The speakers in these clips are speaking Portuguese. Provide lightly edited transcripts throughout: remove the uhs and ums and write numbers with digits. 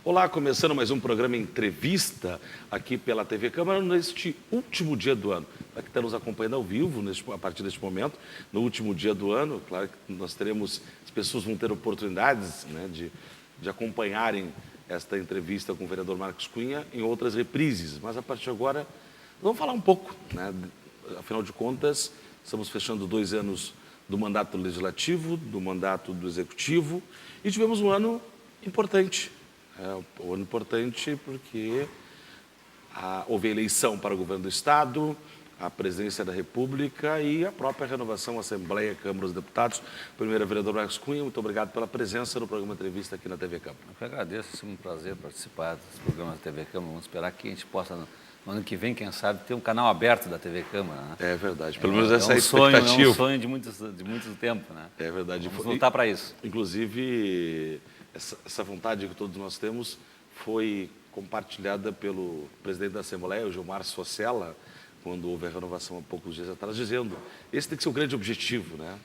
Olá, começando mais um programa Entrevista aqui pela TV Câmara neste último dia do ano. Para quem está nos acompanhando ao vivo a partir deste momento, no último dia do ano, claro que nós teremos, as pessoas vão ter oportunidades, né, de acompanharem esta entrevista com o vereador Marcos Cunha em outras reprises, mas a partir de agora vamos falar um pouco, né? Afinal de contas, estamos fechando 2 anos do mandato legislativo, do mandato do executivo e tivemos um ano importante. Um ano importante porque houve eleição para o governo do Estado, a presidência da República e a própria renovação, Assembleia, Câmara dos Deputados. Primeiro, vereador Marcos Cunha, muito obrigado pela presença no programa Entrevista aqui na TV Câmara. Eu que agradeço, é sempre um prazer participar desse programa da TV Câmara. Vamos esperar que a gente possa, no ano que vem, quem sabe, ter um canal aberto da TV Câmara. Né? É verdade, pelo menos essa é a expectativa. É um sonho de muito tempo. Né? É verdade. Vamos lutar para isso. Inclusive, essa vontade que todos nós temos foi compartilhada pelo presidente da Assembleia, o Gilmar Sossella, quando houve a renovação há poucos dias atrás, dizendo esse tem que ser o grande objetivo, né?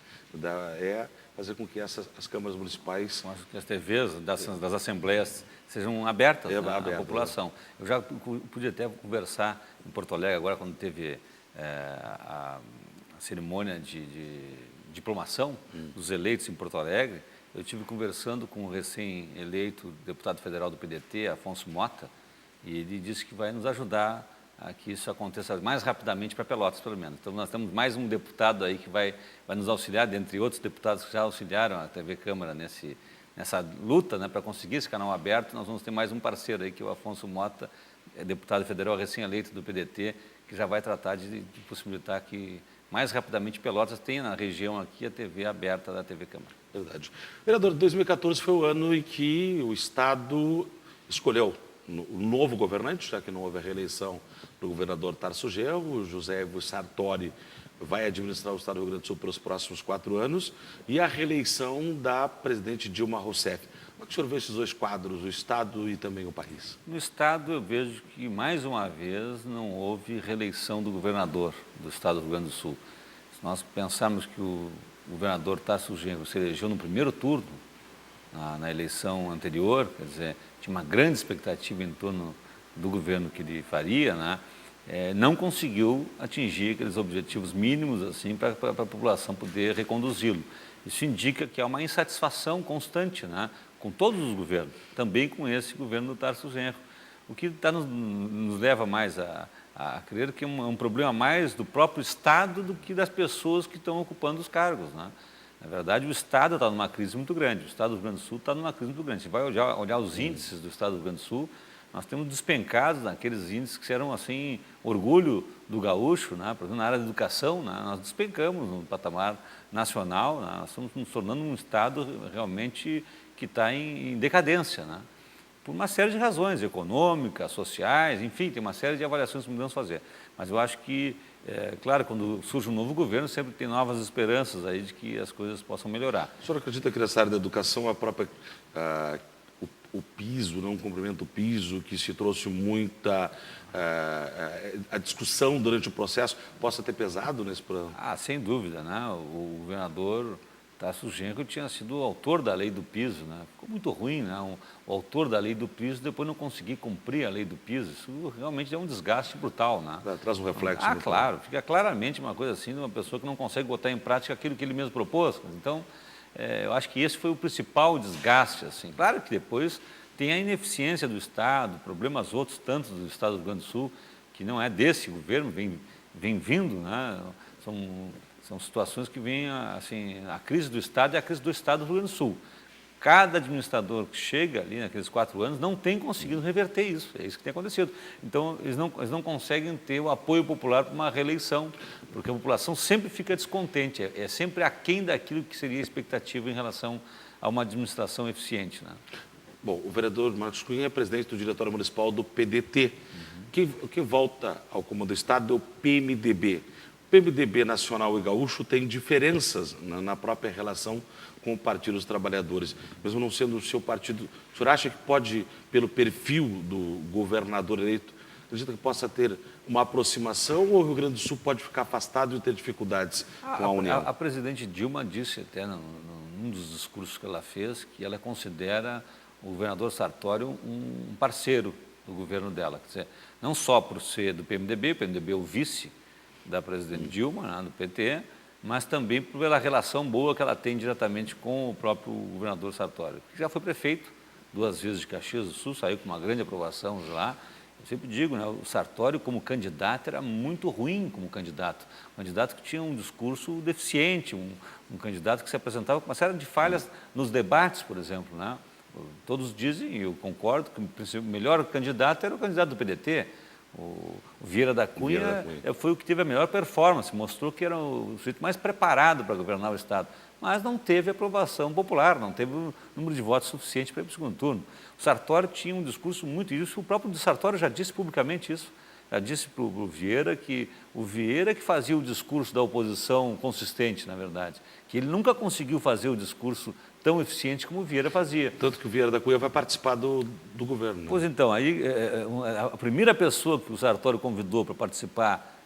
É fazer com que as câmaras municipais... Que as TVs das assembleias sejam abertas à população. Eu já pude até conversar em Porto Alegre, agora quando teve a cerimônia de diplomação dos eleitos em Porto Alegre. Eu estive conversando com o recém-eleito deputado federal do PDT, Afonso Mota, e ele disse que vai nos ajudar a que isso aconteça mais rapidamente para Pelotas, pelo menos. Então, nós temos mais um deputado aí que vai nos auxiliar, dentre outros deputados que já auxiliaram a TV Câmara nessa luta, né, para conseguir esse canal aberto. Nós vamos ter mais um parceiro aí, que é o Afonso Mota, deputado federal recém-eleito do PDT, que já vai tratar de possibilitar que mais rapidamente Pelotas tenha na região aqui a TV aberta da TV Câmara. Verdade. Vereador, 2014 foi o ano em que o Estado escolheu o novo governante, já que não houve a reeleição do governador Tarso Genro. José Ivo Sartori vai administrar o Estado do Rio Grande do Sul pelos próximos 4 anos, e a reeleição da presidente Dilma Rousseff. Como é que o senhor vê esses 2 quadros, o Estado e também o país? No Estado, eu vejo que, mais uma vez, não houve reeleição do governador do Estado do Rio Grande do Sul. Se nós pensarmos que o governador Tarso Genro se elegeu no primeiro turno, na eleição anterior, quer dizer, tinha uma grande expectativa em torno do governo que ele faria, né? Não conseguiu atingir aqueles objetivos mínimos assim para a população poder reconduzi-lo. Isso indica que há uma insatisfação constante, né, com todos os governos, também com esse governo do Tarso Genro, o que nos leva mais a crer que é um problema mais do próprio Estado do que das pessoas que estão ocupando os cargos, né? Na verdade, o Estado está numa crise muito grande, o Estado do Rio Grande do Sul está numa crise muito grande. Se vai olhar os índices do Estado do Rio Grande do Sul, nós temos despencados naqueles índices que eram, assim, orgulho do gaúcho, né? Por exemplo, na área da educação, né? Nós despencamos no patamar nacional, né? Nós estamos nos tornando um Estado realmente que está em decadência, né? Por uma série de razões econômicas, sociais, enfim, tem uma série de avaliações que podemos fazer. Mas eu acho que, claro, quando surge um novo governo, sempre tem novas esperanças aí de que as coisas possam melhorar. O senhor acredita que nessa área da educação, a própria, o piso, não cumprimento do piso, que se trouxe muita a discussão durante o processo, possa ter pesado nesse plano? Sem dúvida, né? O governador Tarso Genro tinha sido o autor da lei do piso, né? Ficou muito ruim, né? O autor da lei do piso depois não conseguir cumprir a lei do piso. Isso realmente é um desgaste brutal, né? Traz um reflexo. Claro, fica claramente uma coisa assim de uma pessoa que não consegue botar em prática aquilo que ele mesmo propôs. Então, eu acho que esse foi o principal desgaste, assim. Claro que depois tem a ineficiência do Estado, problemas outros tantos do Estado do Rio Grande do Sul, que não é desse governo, vem vindo, né? São situações que vêm, assim, a crise do Estado e a crise do Estado do Rio Grande do Sul. Cada administrador que chega ali naqueles 4 anos não tem conseguido reverter isso, é isso que tem acontecido. Então, eles não conseguem ter o apoio popular para uma reeleição, porque a população sempre fica descontente, é sempre aquém daquilo que seria a expectativa em relação a uma administração eficiente, né? Bom, o vereador Marcos Cunha é presidente do Diretório Municipal do PDT. Quem volta ao comando do Estado é o PMDB. O PMDB nacional e gaúcho tem diferenças na própria relação com o Partido dos Trabalhadores. Mesmo não sendo o seu partido, o senhor acha que pode, pelo perfil do governador eleito, acredita que possa ter uma aproximação, ou o Rio Grande do Sul pode ficar afastado e ter dificuldades com a União? A presidente Dilma disse até num dos discursos que ela fez que ela considera o governador Sartori um parceiro do governo dela. Quer dizer, não só por ser do PMDB, o PMDB é o vice da presidente Dilma, né, do PT, mas também pela relação boa que ela tem diretamente com o próprio governador Sartori, que já foi prefeito 2 vezes de Caxias do Sul, saiu com uma grande aprovação de lá. Eu sempre digo, né, o Sartori como candidato era muito ruim como candidato. Um candidato que tinha um discurso deficiente, um candidato que se apresentava com uma série de falhas nos debates, por exemplo, né? Todos dizem, e eu concordo, que o melhor candidato era o candidato do PDT. O Vieira da Cunha foi o que teve a melhor performance, mostrou que era o sujeito mais preparado para governar o Estado, mas não teve aprovação popular, não teve o número de votos suficiente para ir para o segundo turno. O Sartori tinha um discurso muito, isso o próprio Sartori já disse publicamente isso, já disse para o Vieira que o Vieira que fazia o discurso da oposição consistente, na verdade, que ele nunca conseguiu fazer o discurso tão eficiente como o Vieira fazia. Tanto que o Vieira da Cunha vai participar do governo. Né? Pois então, aí a primeira pessoa que o Sartori convidou para participar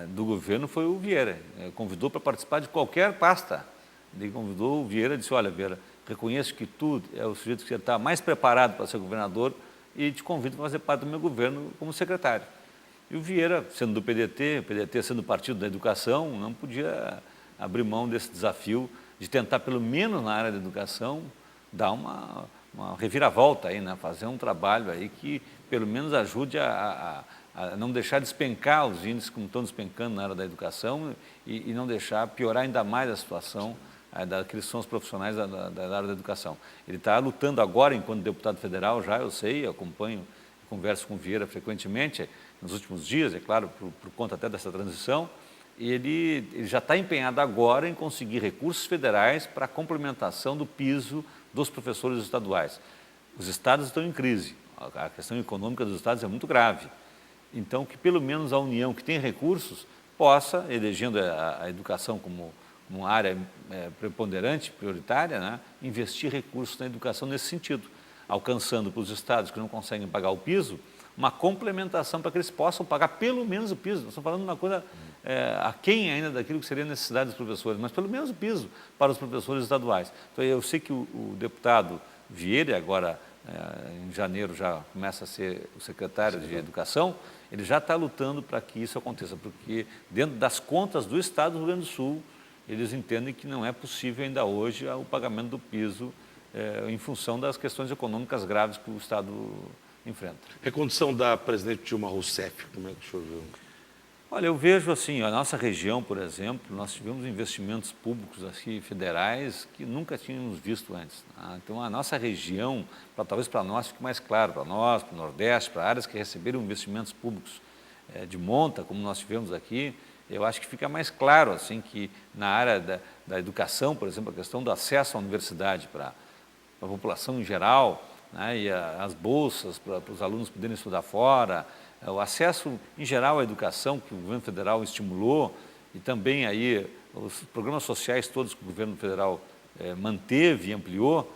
do governo foi o Vieira. Convidou para participar de qualquer pasta. Ele convidou o Vieira e disse, olha, Vieira, reconheço que tu é o sujeito que está mais preparado para ser governador e te convido para fazer parte do meu governo como secretário. E o Vieira, sendo do PDT, o PDT sendo o partido da educação, não podia abrir mão desse desafio de tentar, pelo menos na área da educação, dar uma reviravolta aí, né? Fazer um trabalho aí que pelo menos ajude a não deixar despencar os índices como estão despencando na área da educação e não deixar piorar ainda mais a situação daqueles que são os profissionais da área da educação. Ele está lutando agora, enquanto deputado federal, já eu sei, eu acompanho, converso com o Vieira frequentemente, nos últimos dias, é claro, por conta até dessa transição, e ele já está empenhado agora em conseguir recursos federais para a complementação do piso dos professores estaduais. Os estados estão em crise, a questão econômica dos estados é muito grave. Então, que pelo menos a União, que tem recursos, possa, elegendo a educação como uma área preponderante, prioritária, né, investir recursos na educação nesse sentido, alcançando para os estados que não conseguem pagar o piso, uma complementação para que eles possam pagar pelo menos o piso. Nós estamos falando de uma coisa aquém ainda daquilo que seria a necessidade dos professores, mas pelo menos o piso para os professores estaduais. Então, eu sei que o deputado Vieira, agora em janeiro já começa a ser o secretário de Educação, ele já está lutando para que isso aconteça, porque dentro das contas do Estado do Rio Grande do Sul, eles entendem que não é possível ainda hoje o pagamento do piso em função das questões econômicas graves que o Estado enfrenta. A condição da presidente Dilma Rousseff, como é que o senhor viu? Olha, eu vejo assim, a nossa região, por exemplo, nós tivemos investimentos públicos aqui, federais, que nunca tínhamos visto antes. Tá? Então, a nossa região, talvez para nós fique mais claro, para nós, para o Nordeste, para áreas que receberam investimentos públicos de monta, como nós tivemos aqui, eu acho que fica mais claro assim, que na área da educação, por exemplo, a questão do acesso à universidade para a população em geral, né, e as bolsas para os alunos poderem estudar fora, o acesso em geral à educação que o governo federal estimulou e também aí os programas sociais todos que o governo federal manteve e ampliou.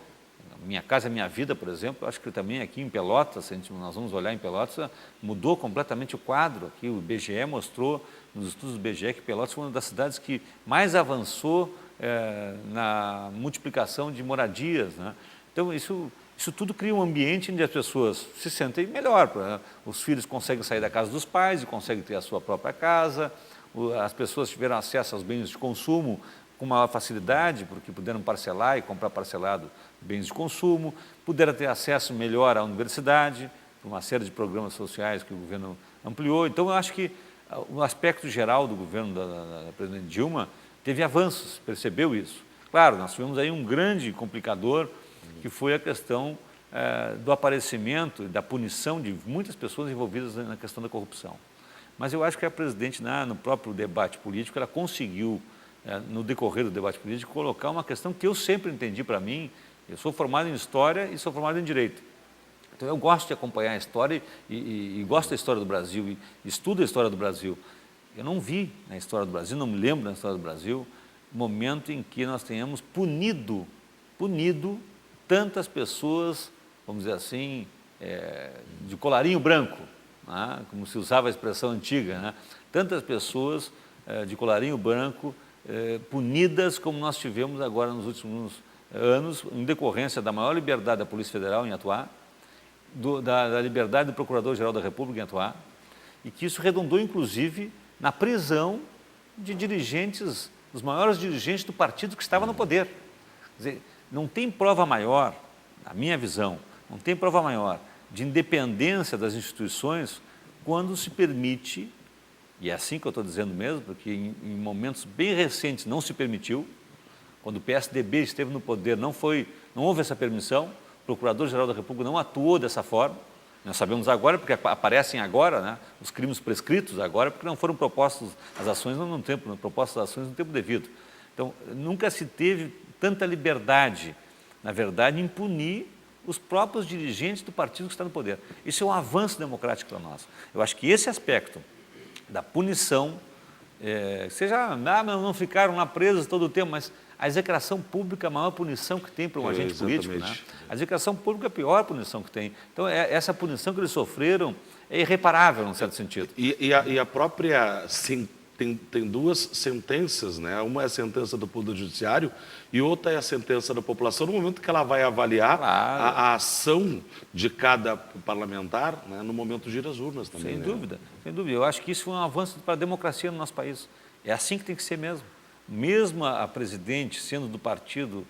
Minha Casa Minha Vida, por exemplo, acho que também aqui em Pelotas, nós vamos olhar em Pelotas, mudou completamente o quadro. Aqui o IBGE mostrou, nos estudos do IBGE, que Pelotas foi uma das cidades que mais avançou na multiplicação de moradias, né? Então, isso tudo cria um ambiente onde as pessoas se sentem melhor. Os filhos conseguem sair da casa dos pais e conseguem ter a sua própria casa, as pessoas tiveram acesso aos bens de consumo com maior facilidade, porque puderam parcelar e comprar parcelado bens de consumo, puderam ter acesso melhor à universidade, por uma série de programas sociais que o governo ampliou. Então, eu acho que o aspecto geral do governo da presidente Dilma teve avanços, percebeu isso. Claro, nós tivemos aí um grande complicador, que foi a questão do aparecimento e da punição de muitas pessoas envolvidas na questão da corrupção. Mas eu acho que a presidente, no próprio debate político, ela conseguiu, no decorrer do debate político, colocar uma questão que eu sempre entendi para mim. Eu sou formado em História e sou formado em Direito. Então, eu gosto de acompanhar a história e gosto da história do Brasil e estudo a história do Brasil. Eu não vi na história do Brasil, não me lembro na história do Brasil, momento em que nós tenhamos punido tantas pessoas, vamos dizer assim, de colarinho branco, né? Como se usava a expressão antiga, né? Tantas pessoas de colarinho branco punidas como nós tivemos agora nos últimos anos, em decorrência da maior liberdade da Polícia Federal em atuar, da liberdade do Procurador-Geral da República em atuar, e que isso redundou, inclusive, na prisão de dirigentes, dos maiores dirigentes do partido que estava no poder. Quer dizer, não tem prova maior, na minha visão, não tem prova maior de independência das instituições quando se permite, e é assim que eu estou dizendo mesmo, porque em momentos bem recentes não se permitiu, quando o PSDB esteve no poder não houve essa permissão, o Procurador-Geral da República não atuou dessa forma, nós sabemos agora, porque aparecem agora, né, os crimes prescritos agora, porque não foram propostas as ações no tempo, propostas as ações no tempo devido. Então, nunca se teve tanta liberdade, na verdade, em punir os próprios dirigentes do partido que está no poder. Isso é um avanço democrático para nós. Eu acho que esse aspecto da punição, não ficaram lá presos todo o tempo, mas a execração pública é a maior punição que tem para um agente político. Né? A execração pública é a pior punição que tem. Então, essa punição que eles sofreram é irreparável, num certo sentido. E a própria... Tem duas sentenças, né? Uma é a sentença do Poder Judiciário e outra é a sentença da população, no momento que ela vai avaliar a ação de cada parlamentar, né? No momento de ir às urnas também. Sem dúvida, sem dúvida. Eu acho que isso foi um avanço para a democracia no nosso país. É assim que tem que ser mesmo. Mesmo a presidente sendo do partido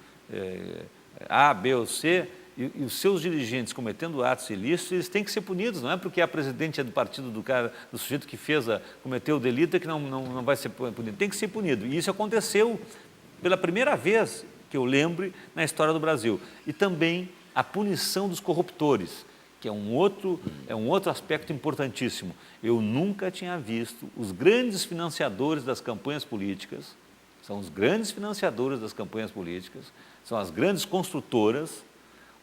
A, B ou C, e os seus dirigentes cometendo atos ilícitos, eles têm que ser punidos. Não é porque a presidente é do partido do sujeito que cometeu o delito que não vai ser punido. Tem que ser punido. E isso aconteceu pela primeira vez, que eu lembre, na história do Brasil. E também a punição dos corruptores, que é um outro aspecto importantíssimo. Eu nunca tinha visto os grandes financiadores das campanhas políticas, são os grandes financiadores das campanhas políticas, são as grandes construtoras,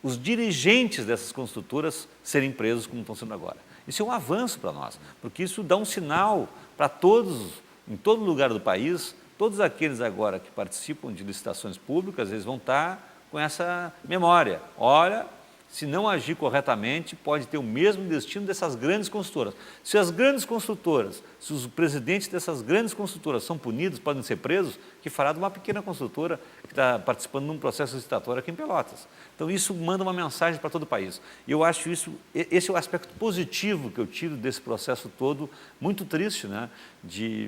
os dirigentes dessas construtoras serem presos como estão sendo agora. Isso é um avanço para nós, porque isso dá um sinal para todos, em todo lugar do país, todos aqueles agora que participam de licitações públicas, eles vão estar com essa memória. Olha, se não agir corretamente, pode ter o mesmo destino dessas grandes construtoras. Se as grandes construtoras, se os presidentes dessas grandes construtoras são punidos, podem ser presos, que fará de uma pequena construtora que está participando de um processo licitatório aqui em Pelotas. Então, isso manda uma mensagem para todo o país. E eu acho esse é o aspecto positivo que eu tiro desse processo todo, muito triste, né? De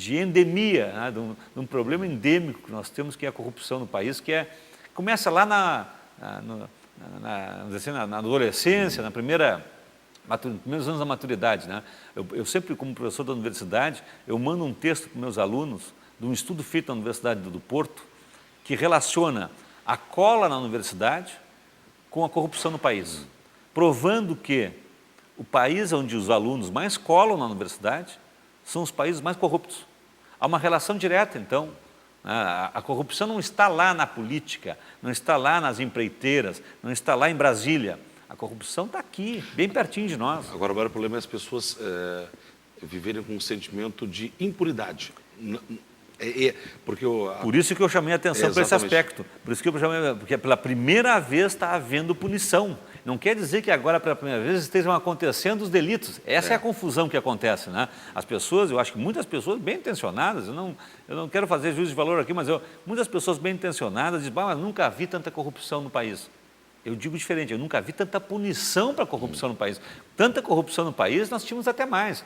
endemia, né? De um problema endêmico que nós temos, que é a corrupção no país, começa lá na adolescência, nos primeiros anos da maturidade. Né? Eu sempre, como professor da universidade, eu mando um texto para os meus alunos de um estudo feito na Universidade do Porto, que relaciona a cola na universidade com a corrupção no país, provando que o país onde os alunos mais colam na universidade são os países mais corruptos. Há uma relação direta, então. A corrupção não está lá na política, não está lá nas empreiteiras, não está lá em Brasília. A corrupção está aqui, bem pertinho de nós. Agora, o maior problema é as pessoas viverem com um sentimento de impunidade. Por isso que eu chamei a atenção para esse aspecto. Por isso que porque pela primeira vez está havendo punição. Não quer dizer que agora, pela primeira vez, estejam acontecendo os delitos. Essa é a confusão que acontece, né? As pessoas, eu acho que muitas pessoas bem intencionadas, eu não quero fazer juízo de valor aqui, mas muitas pessoas bem intencionadas dizem, mas nunca vi tanta corrupção no país. Eu digo diferente, eu nunca vi tanta punição para a corrupção no país. Tanta corrupção no país, nós tínhamos até mais.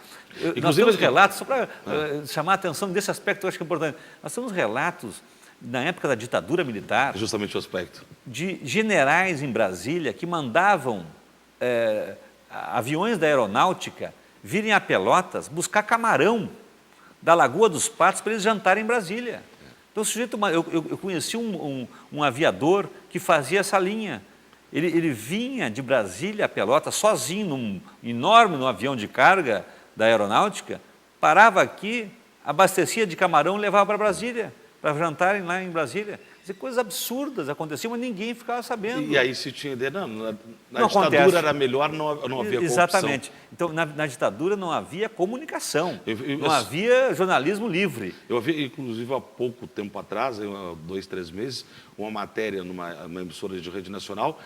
Nós temos relatos, só para chamar a atenção desse aspecto, eu acho que é importante. Nós temos relatos, na época da ditadura militar, justamente o aspecto de generais em Brasília que mandavam aviões da aeronáutica virem a Pelotas buscar camarão da Lagoa dos Patos para eles jantarem em Brasília. Então, eu conheci um aviador que fazia essa linha. Ele vinha de Brasília a Pelotas sozinho, num avião de carga da aeronáutica, parava aqui, abastecia de camarão e levava para Brasília, para jantarem lá em Brasília. Coisas absurdas aconteciam, mas ninguém ficava sabendo. E aí se tinha ideia, na ditadura era melhor, não havia corrupção. Exatamente. Então, na ditadura não havia comunicação, não havia jornalismo livre. Eu vi, inclusive, há pouco tempo atrás, 2, 3 meses, uma matéria numa emissora de rede nacional,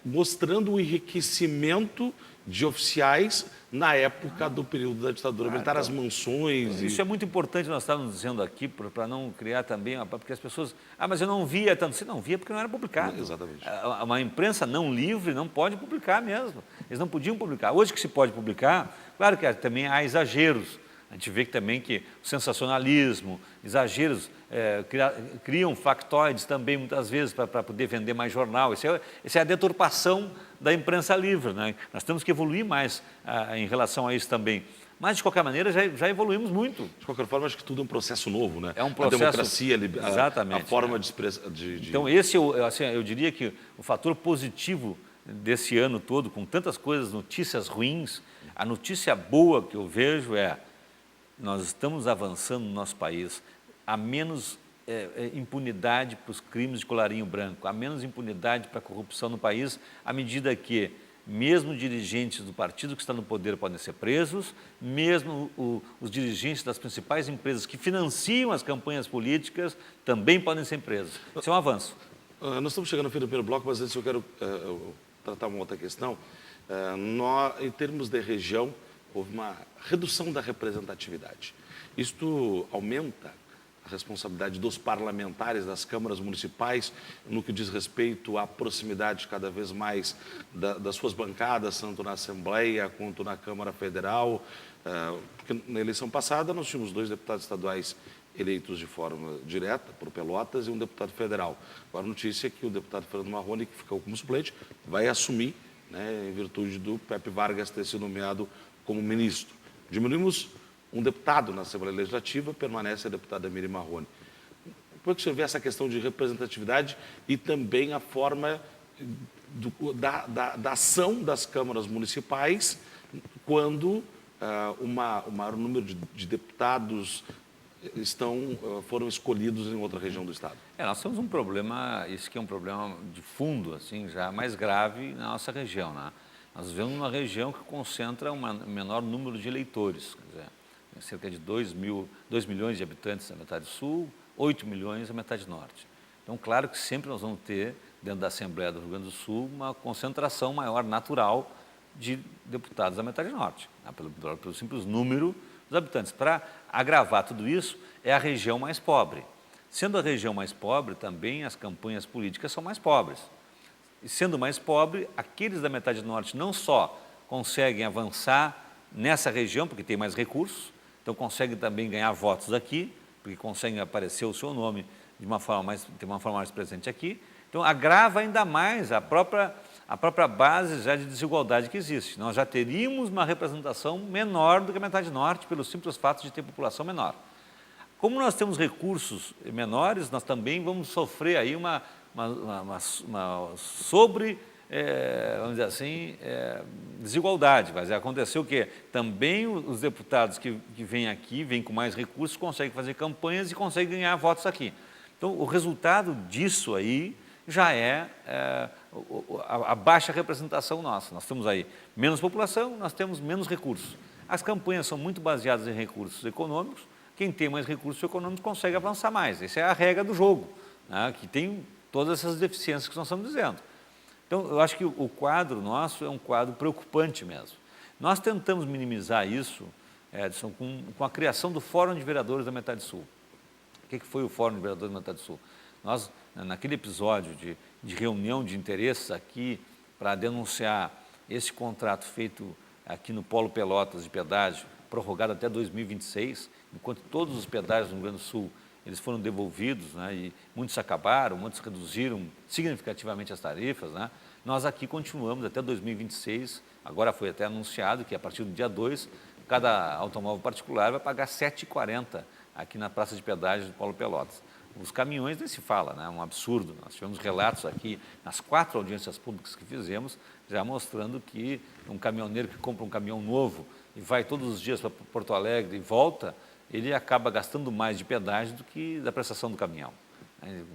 mostrando o enriquecimento de oficiais na época do período da ditadura militar, as mansões. Isso é muito importante, nós estávamos dizendo aqui, para não criar também, porque as pessoas, mas eu não via tanto. Você não via porque não era publicado. Exatamente. Uma imprensa não livre não pode publicar mesmo. Eles não podiam publicar. Hoje que se pode publicar, claro que também há exageros. A gente vê que também que o sensacionalismo, exageros, criam factoides também, muitas vezes, para poder vender mais jornal. Essa é a deturpação da imprensa livre, né? Nós temos que evoluir mais em relação a isso também. Mas, de qualquer maneira, já evoluímos muito. De qualquer forma, acho que tudo é um processo novo, né? É um processo... A democracia, exatamente, a forma de expressar... Então, esse, assim, eu diria que o fator positivo desse ano todo, com tantas coisas, notícias ruins, a notícia boa que eu vejo nós estamos avançando no nosso país, há menos impunidade para os crimes de colarinho branco, há menos impunidade para a corrupção no país, à medida que mesmo dirigentes do partido que está no poder podem ser presos, mesmo os dirigentes das principais empresas que financiam as campanhas políticas também podem ser presos. Isso é um avanço. Nós estamos chegando ao fim do primeiro bloco, mas antes eu quero tratar uma outra questão. Em termos de região, houve uma redução da representatividade. Isto aumenta a responsabilidade dos parlamentares das câmaras municipais no que diz respeito à proximidade cada vez mais das suas bancadas, tanto na Assembleia quanto na Câmara Federal. Porque na eleição passada nós tínhamos 2 deputados estaduais eleitos de forma direta por Pelotas e um deputado federal. Agora a notícia é que o deputado Fernando Marrone, que ficou como suplente, vai assumir, né, em virtude do Pepe Vargas ter sido nomeado como ministro. Diminuímos um deputado na Assembleia Legislativa, permanece a deputada Miriam Marrone. Como é que o senhor vê essa questão de representatividade e também a forma da ação das câmaras municipais quando o maior número de deputados foram escolhidos em outra região do Estado? Nós temos um problema, isso que é um problema de fundo, assim, já mais grave na nossa região, né? Nós vivemos numa região que concentra um menor número de eleitores, quer dizer, tem cerca de 2 milhões de habitantes na metade sul, 8 milhões na metade norte. Então, claro que sempre nós vamos ter, dentro da Assembleia do Rio Grande do Sul, uma concentração maior, natural, de deputados da metade norte, né, pelo simples número dos habitantes. Para agravar tudo isso, é a região mais pobre. Sendo a região mais pobre, também as campanhas políticas são mais pobres. E sendo mais pobre, aqueles da metade norte não só conseguem avançar nessa região, porque tem mais recursos, então conseguem também ganhar votos aqui, porque conseguem aparecer o seu nome de uma forma mais presente aqui. Então agrava ainda mais a própria base já de desigualdade que existe. Nós já teríamos uma representação menor do que a metade norte, pelo simples fato de ter população menor. Como nós temos recursos menores, nós também vamos sofrer aí uma vamos dizer assim, desigualdade. Mas aconteceu que também os deputados que vêm aqui, vêm com mais recursos, conseguem fazer campanhas e conseguem ganhar votos aqui. Então, o resultado disso aí já é a baixa representação nossa. Nós temos aí menos população, nós temos menos recursos. As campanhas são muito baseadas em recursos econômicos. Quem tem mais recursos econômicos consegue avançar mais. Essa é a regra do jogo, né, que tem todas essas deficiências que nós estamos dizendo. Então, eu acho que o quadro nosso é um quadro preocupante mesmo. Nós tentamos minimizar isso, Edson, com a criação do Fórum de Vereadores da Metade Sul. O que foi o Fórum de Vereadores da Metade Sul? Nós, naquele episódio de reunião de interesses aqui, para denunciar esse contrato feito aqui no Polo Pelotas de pedágio, prorrogado até 2026, enquanto todos os pedágios no Rio Grande do Sul eles foram devolvidos, né, e muitos acabaram, muitos reduziram significativamente as tarifas, né. Nós aqui continuamos até 2026, agora foi até anunciado que a partir do dia 2, cada automóvel particular vai pagar R$ 7,40 aqui na praça de pedágio do Polo Pelotas. Os caminhões nem se fala, né, é um absurdo. Nós tivemos relatos aqui nas 4 audiências públicas que fizemos, já mostrando que um caminhoneiro que compra um caminhão novo e vai todos os dias para Porto Alegre e volta, ele acaba gastando mais de pedágio do que da prestação do caminhão.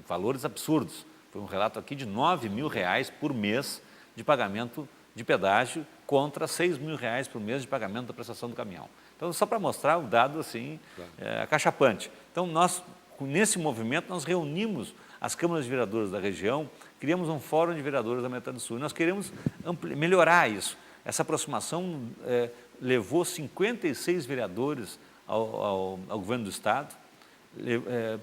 Valores absurdos. Foi um relato aqui de R$ 9.000 por mês de pagamento de pedágio contra R$ 6.000 por mês de pagamento da prestação do caminhão. Então, só para mostrar o dado assim, acachapante. Então, nós, nesse movimento, nós reunimos as câmaras de vereadores da região, criamos um fórum de vereadores da metade sul. E nós queremos melhorar isso. Essa aproximação levou 56 vereadores ao governo do Estado,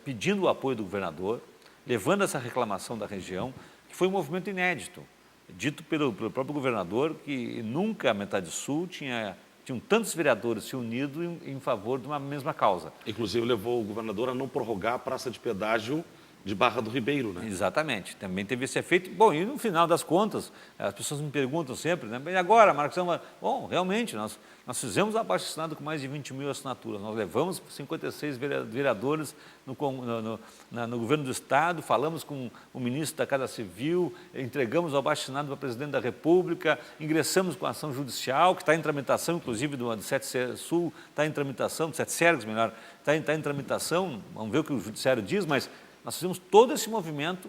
pedindo o apoio do governador, levando essa reclamação da região, que foi um movimento inédito, dito pelo próprio governador, que nunca a metade sul tinham tantos vereadores se unido em favor de uma mesma causa. Inclusive levou o governador a não prorrogar a praça de pedágio de Barra do Ribeiro, né? Exatamente, também teve esse efeito. Bom, e no final das contas, as pessoas me perguntam sempre, né? E agora, Marcos? Bom, realmente, nós fizemos um abaixo-assinado com mais de 20 mil assinaturas, nós levamos 56 vereadores no governo do Estado, falamos com o ministro da Casa Civil, entregamos o abaixo-assinado para o presidente da República, ingressamos com a ação judicial, que está em tramitação, inclusive do 7 Sul, está em tramitação, do 7 Sergs, melhor, está em tramitação, vamos ver o que o judiciário diz, mas nós fizemos todo esse movimento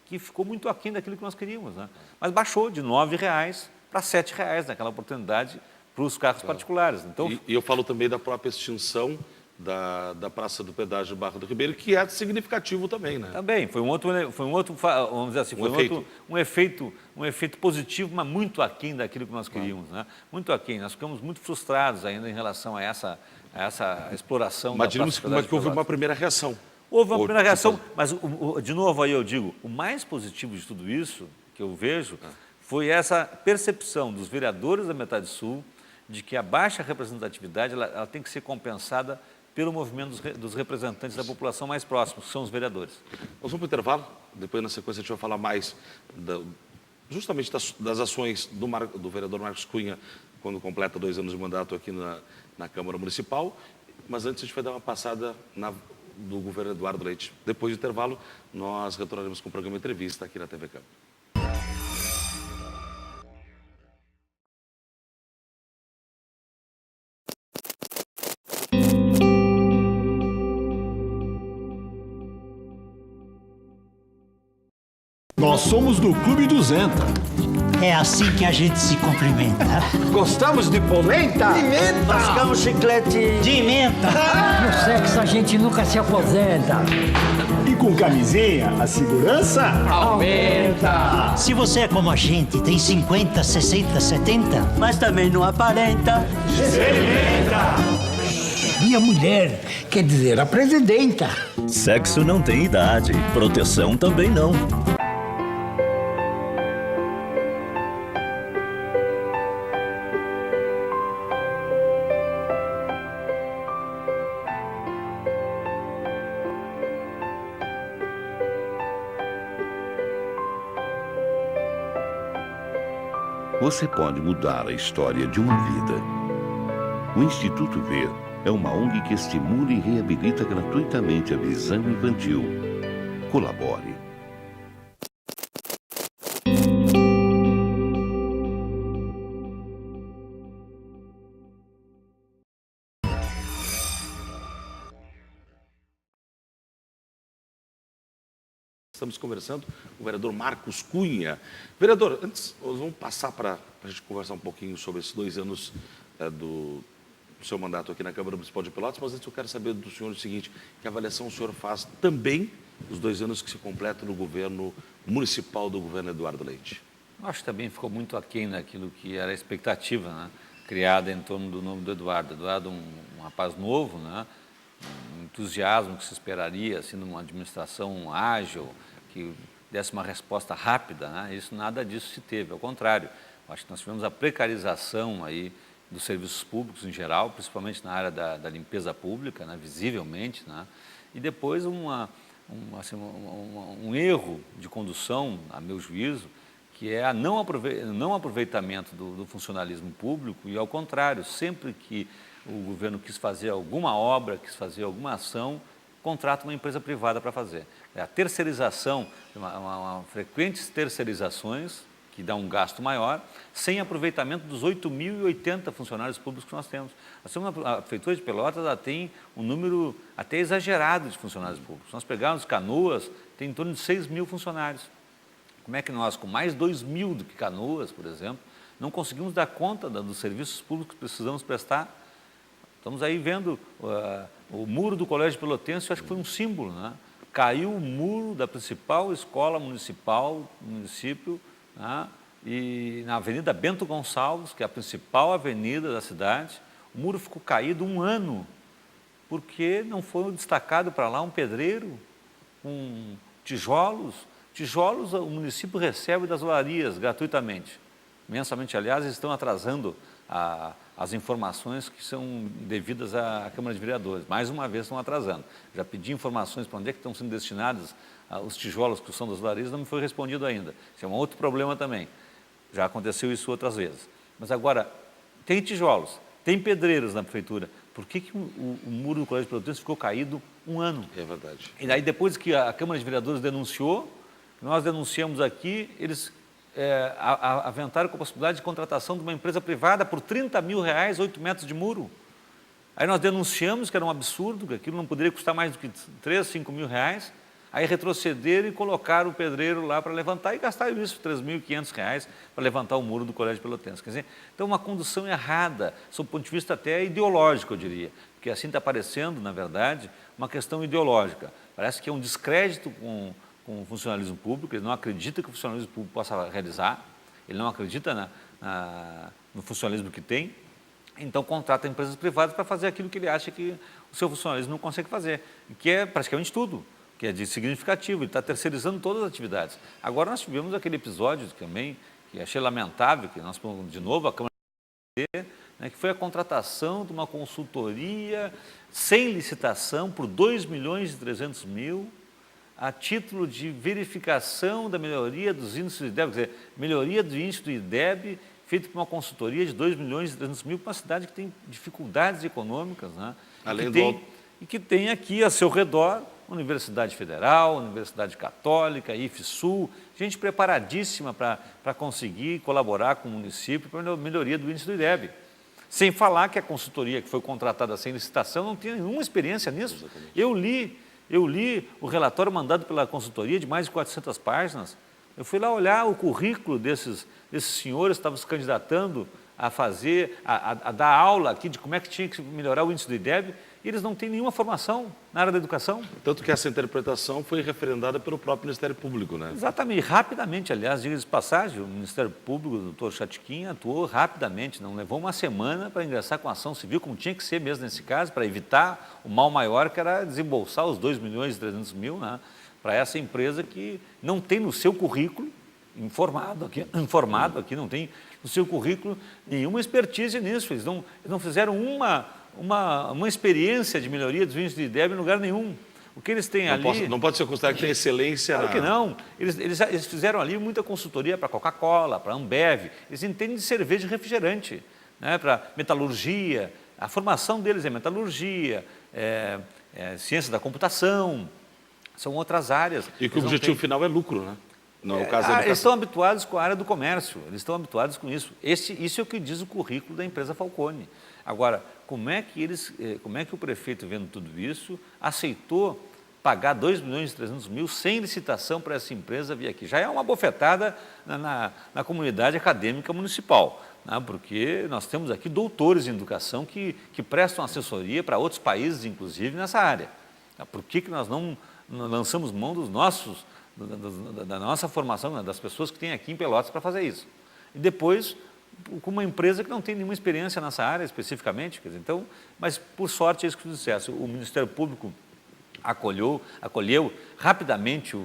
que ficou muito aquém daquilo que nós queríamos, né? Mas baixou de R$ 9 para R$ 7 naquela oportunidade para os carros particulares. Então, e eu falo também da própria extinção da Praça do Pedágio Barra do Ribeiro, que é significativo também, né? Também, foi um outro, vamos dizer assim, um efeito positivo, mas muito aquém daquilo que nós queríamos, né? Muito aquém. Nós ficamos muito frustrados ainda em relação a essa exploração mas da Praça do Pedágio. Mas que houve uma primeira reação. Houve uma primeira reação, mas, de novo, aí eu digo, o mais positivo de tudo isso, que eu vejo, foi essa percepção dos vereadores da metade sul de que a baixa representatividade ela tem que ser compensada pelo movimento dos representantes da população mais próximos, que são os vereadores. Nós vamos para o intervalo, depois na sequência a gente vai falar mais justamente das ações do vereador Marcos Cunha, quando completa 2 anos de mandato aqui na Câmara Municipal, mas antes a gente vai dar uma passada do governo Eduardo Leite. Depois do intervalo, nós retornaremos com o programa Entrevista aqui na TV Câmara. Nós somos do Clube 200. É assim que a gente se cumprimenta. Gostamos de polenta? Pimenta! Mascamos chiclete de menta. No sexo a gente nunca se aposenta. E com camisinha, a segurança Aumenta! Se você é como a gente, tem 50, 60, 70, mas também não aparenta. experimenta! Minha mulher, quer dizer, a presidenta. Sexo não tem idade, proteção também não. Você pode mudar a história de uma vida. O Instituto Ver é uma ONG que estimula e reabilita gratuitamente a visão infantil. Colabore. Estamos conversando com o vereador Marcos Cunha. Vereador, antes, nós vamos passar para a gente conversar um pouquinho sobre esses 2 anos do seu mandato aqui na Câmara Municipal de Pelotas, mas antes eu quero saber do senhor o seguinte, que avaliação o senhor faz também dos 2 anos que se completam no governo municipal do governo Eduardo Leite? Acho que também ficou muito aquém daquilo que era a expectativa, né? Criada em torno do nome do Eduardo. Eduardo, um rapaz novo, né? Um entusiasmo que se esperaria, assim, numa administração ágil, que desse uma resposta rápida, né? Isso, nada disso se teve, ao contrário. Acho que nós tivemos a precarização aí dos serviços públicos em geral, principalmente na área da limpeza pública, né? Visivelmente, né? E depois um erro de condução, a meu juízo, que é não aproveitamento do funcionalismo público e, ao contrário, sempre que o governo quis fazer alguma obra, quis fazer alguma ação, contrata uma empresa privada para fazer. É a terceirização, frequentes terceirizações, que dá um gasto maior, sem aproveitamento dos 8.080 funcionários públicos que nós temos. A Prefeitura de Pelotas ela tem um número até exagerado de funcionários públicos. Nós pegamos Canoas, tem em torno de 6.000 funcionários. Como é que nós, com mais 2.000 do que Canoas, por exemplo, não conseguimos dar conta dos serviços públicos que precisamos prestar? Estamos aí vendo o muro do Colégio Pelotense, eu acho que foi um símbolo, né? Caiu o muro da principal escola municipal do município, né? E na Avenida Bento Gonçalves, que é a principal avenida da cidade, o muro ficou caído um ano, porque não foi destacado para lá um pedreiro com tijolos. Tijolos o município recebe das olarias gratuitamente. Mensalmente, aliás, estão atrasando as informações que são devidas à Câmara de Vereadores. Mais uma vez estão atrasando. Já pedi informações para onde é que estão sendo destinados os tijolos que são das olarias, não me foi respondido ainda. Isso é um outro problema também. Já aconteceu isso outras vezes. Mas agora, tem tijolos, tem pedreiros na prefeitura. Por que o muro do Colégio Pelotense ficou caído um ano? É verdade. E daí, depois que a Câmara de Vereadores denunciou, nós denunciamos aqui, eles aventaram com a possibilidade de contratação de uma empresa privada por R$30 mil, 8 metros de muro. Aí nós denunciamos que era um absurdo, que aquilo não poderia custar mais do que 3, 5 mil reais. Aí retrocederam e colocaram o pedreiro lá para levantar e gastaram isso, R$3.500 para levantar o muro do Colégio Pelotense. Quer dizer, então uma condução errada, sob o ponto de vista até ideológico, eu diria, porque assim está parecendo, na verdade, uma questão ideológica. Parece que é um descrédito com o funcionalismo público, ele não acredita que o funcionalismo público possa realizar, ele não acredita no funcionalismo que tem, então contrata empresas privadas para fazer aquilo que ele acha que o seu funcionalismo não consegue fazer, que é praticamente tudo, que é de significativo, ele está terceirizando todas as atividades. Agora nós tivemos aquele episódio também, que achei lamentável, que nós, de novo, a Câmara né, que foi a contratação de uma consultoria sem licitação por R$2.300.000, a título de verificação da melhoria dos índices do IDEB, quer dizer, melhoria do índice do IDEB, feito por uma consultoria de R$2.300.000 para uma cidade que tem dificuldades econômicas, né? E que tem aqui a seu redor Universidade Federal, Universidade Católica, IFSUL, gente preparadíssima para conseguir colaborar com o município para a melhoria do índice do IDEB. Sem falar que a consultoria que foi contratada sem licitação não tinha nenhuma experiência nisso. Exatamente. Eu li o relatório mandado pela consultoria de mais de 400 páginas. Eu fui lá olhar o currículo desses senhores que estavam se candidatando a fazer, a dar aula aqui de como é que tinha que melhorar o índice do IDEB, e eles não têm nenhuma formação na área da educação. Tanto que essa interpretação foi referendada pelo próprio Ministério Público, né? Exatamente, rapidamente, aliás, diga-se de passagem, o Ministério Público, o doutor Chatiquim, atuou rapidamente, não levou uma semana para ingressar com ação civil, como tinha que ser mesmo nesse caso, para evitar o mal maior, que era desembolsar os R$2.300.000, né, para essa empresa que não tem no seu currículo, informado aqui, não tem no seu currículo nenhuma expertise nisso, eles não fizeram uma experiência de melhoria dos índices de IDEB em lugar nenhum. O que eles têm ali... Não pode ser considerado que tem excelência... Claro que não. Eles fizeram ali muita consultoria para Coca-Cola, para Ambev. Eles entendem de cerveja e refrigerante, né, para metalurgia. A formação deles é metalurgia, ciência da computação, são outras áreas. E que o objetivo final é lucro, né? No caso da eles estão habituados com a área do comércio, eles estão habituados com isso. Isso é o que diz o currículo da empresa Falcone. Agora, como é que o prefeito, vendo tudo isso, aceitou pagar R$2.300.000 sem licitação para essa empresa vir aqui? Já é uma bofetada na comunidade acadêmica municipal, né? Porque nós temos aqui doutores em educação que prestam assessoria para outros países, inclusive, nessa área. Por que nós não lançamos mão da nossa formação, né, das pessoas que tem aqui em Pelotas para fazer isso? E depois, com uma empresa que não tem nenhuma experiência nessa área especificamente, quer dizer, então, mas por sorte é isso que tu disseste, o Ministério Público acolheu rapidamente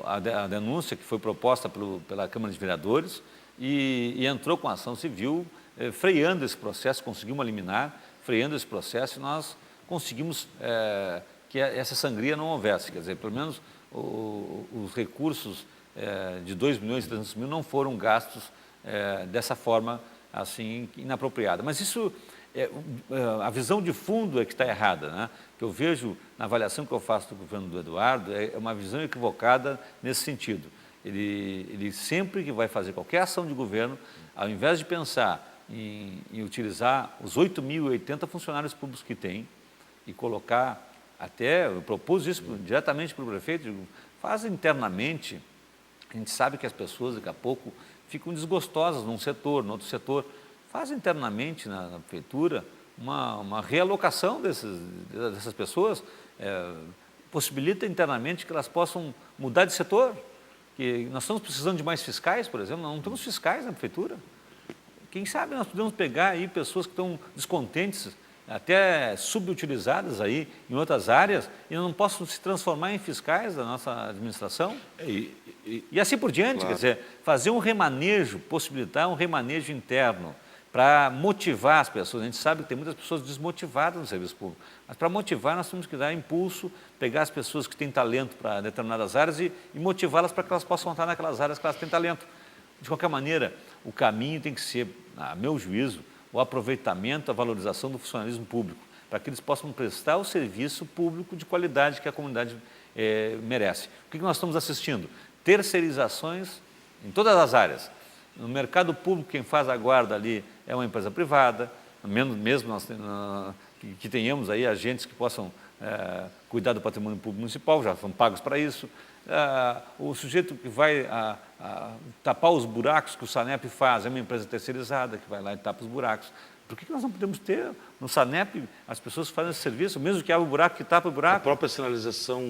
a denúncia que foi proposta pela Câmara de Vereadores e entrou com ação civil, freando esse processo, conseguimos eliminar, freando esse processo, e nós conseguimos que essa sangria não houvesse, quer dizer, pelo menos os recursos de R$2.300.000 não foram gastos dessa forma assim inapropriada. Mas isso, a visão de fundo é que está errada, né? Que eu vejo na avaliação que eu faço do governo do Eduardo, é uma visão equivocada nesse sentido. Ele sempre que vai fazer qualquer ação de governo, ao invés de pensar em utilizar os 8.080 funcionários públicos que tem e colocar, até eu propus isso diretamente para o prefeito, digo, faz internamente. A gente sabe que as pessoas daqui a pouco ficam desgostosas num setor, no outro setor. Faz internamente na prefeitura uma realocação dessas pessoas, possibilita internamente que elas possam mudar de setor. Que nós estamos precisando de mais fiscais, por exemplo, nós não temos fiscais na prefeitura. Quem sabe nós podemos pegar aí pessoas que estão descontentes, até subutilizadas aí em outras áreas, e não possam se transformar em fiscais da nossa administração. E assim por diante, claro. Quer dizer, fazer um remanejo, possibilitar um remanejo interno para motivar as pessoas. A gente sabe que tem muitas pessoas desmotivadas no serviço público, mas para motivar nós temos que dar impulso, pegar as pessoas que têm talento para determinadas áreas e motivá-las para que elas possam estar naquelas áreas que elas têm talento. De qualquer maneira, o caminho tem que ser, a meu juízo, o aproveitamento, a valorização do funcionalismo público, para que eles possam prestar o serviço público de qualidade que a comunidade merece. O que nós estamos assistindo? Terceirizações em todas as áreas. No mercado público, quem faz a guarda ali é uma empresa privada, mesmo nós, que tenhamos aí agentes que possam cuidar do patrimônio público municipal, já são pagos para isso. O sujeito que vai tapar os buracos que o SANEP faz é uma empresa terceirizada que vai lá e tapa os buracos. Por que nós não podemos ter no SANEP as pessoas que fazem esse serviço, mesmo que abra o buraco, que tapa o buraco? A própria sinalização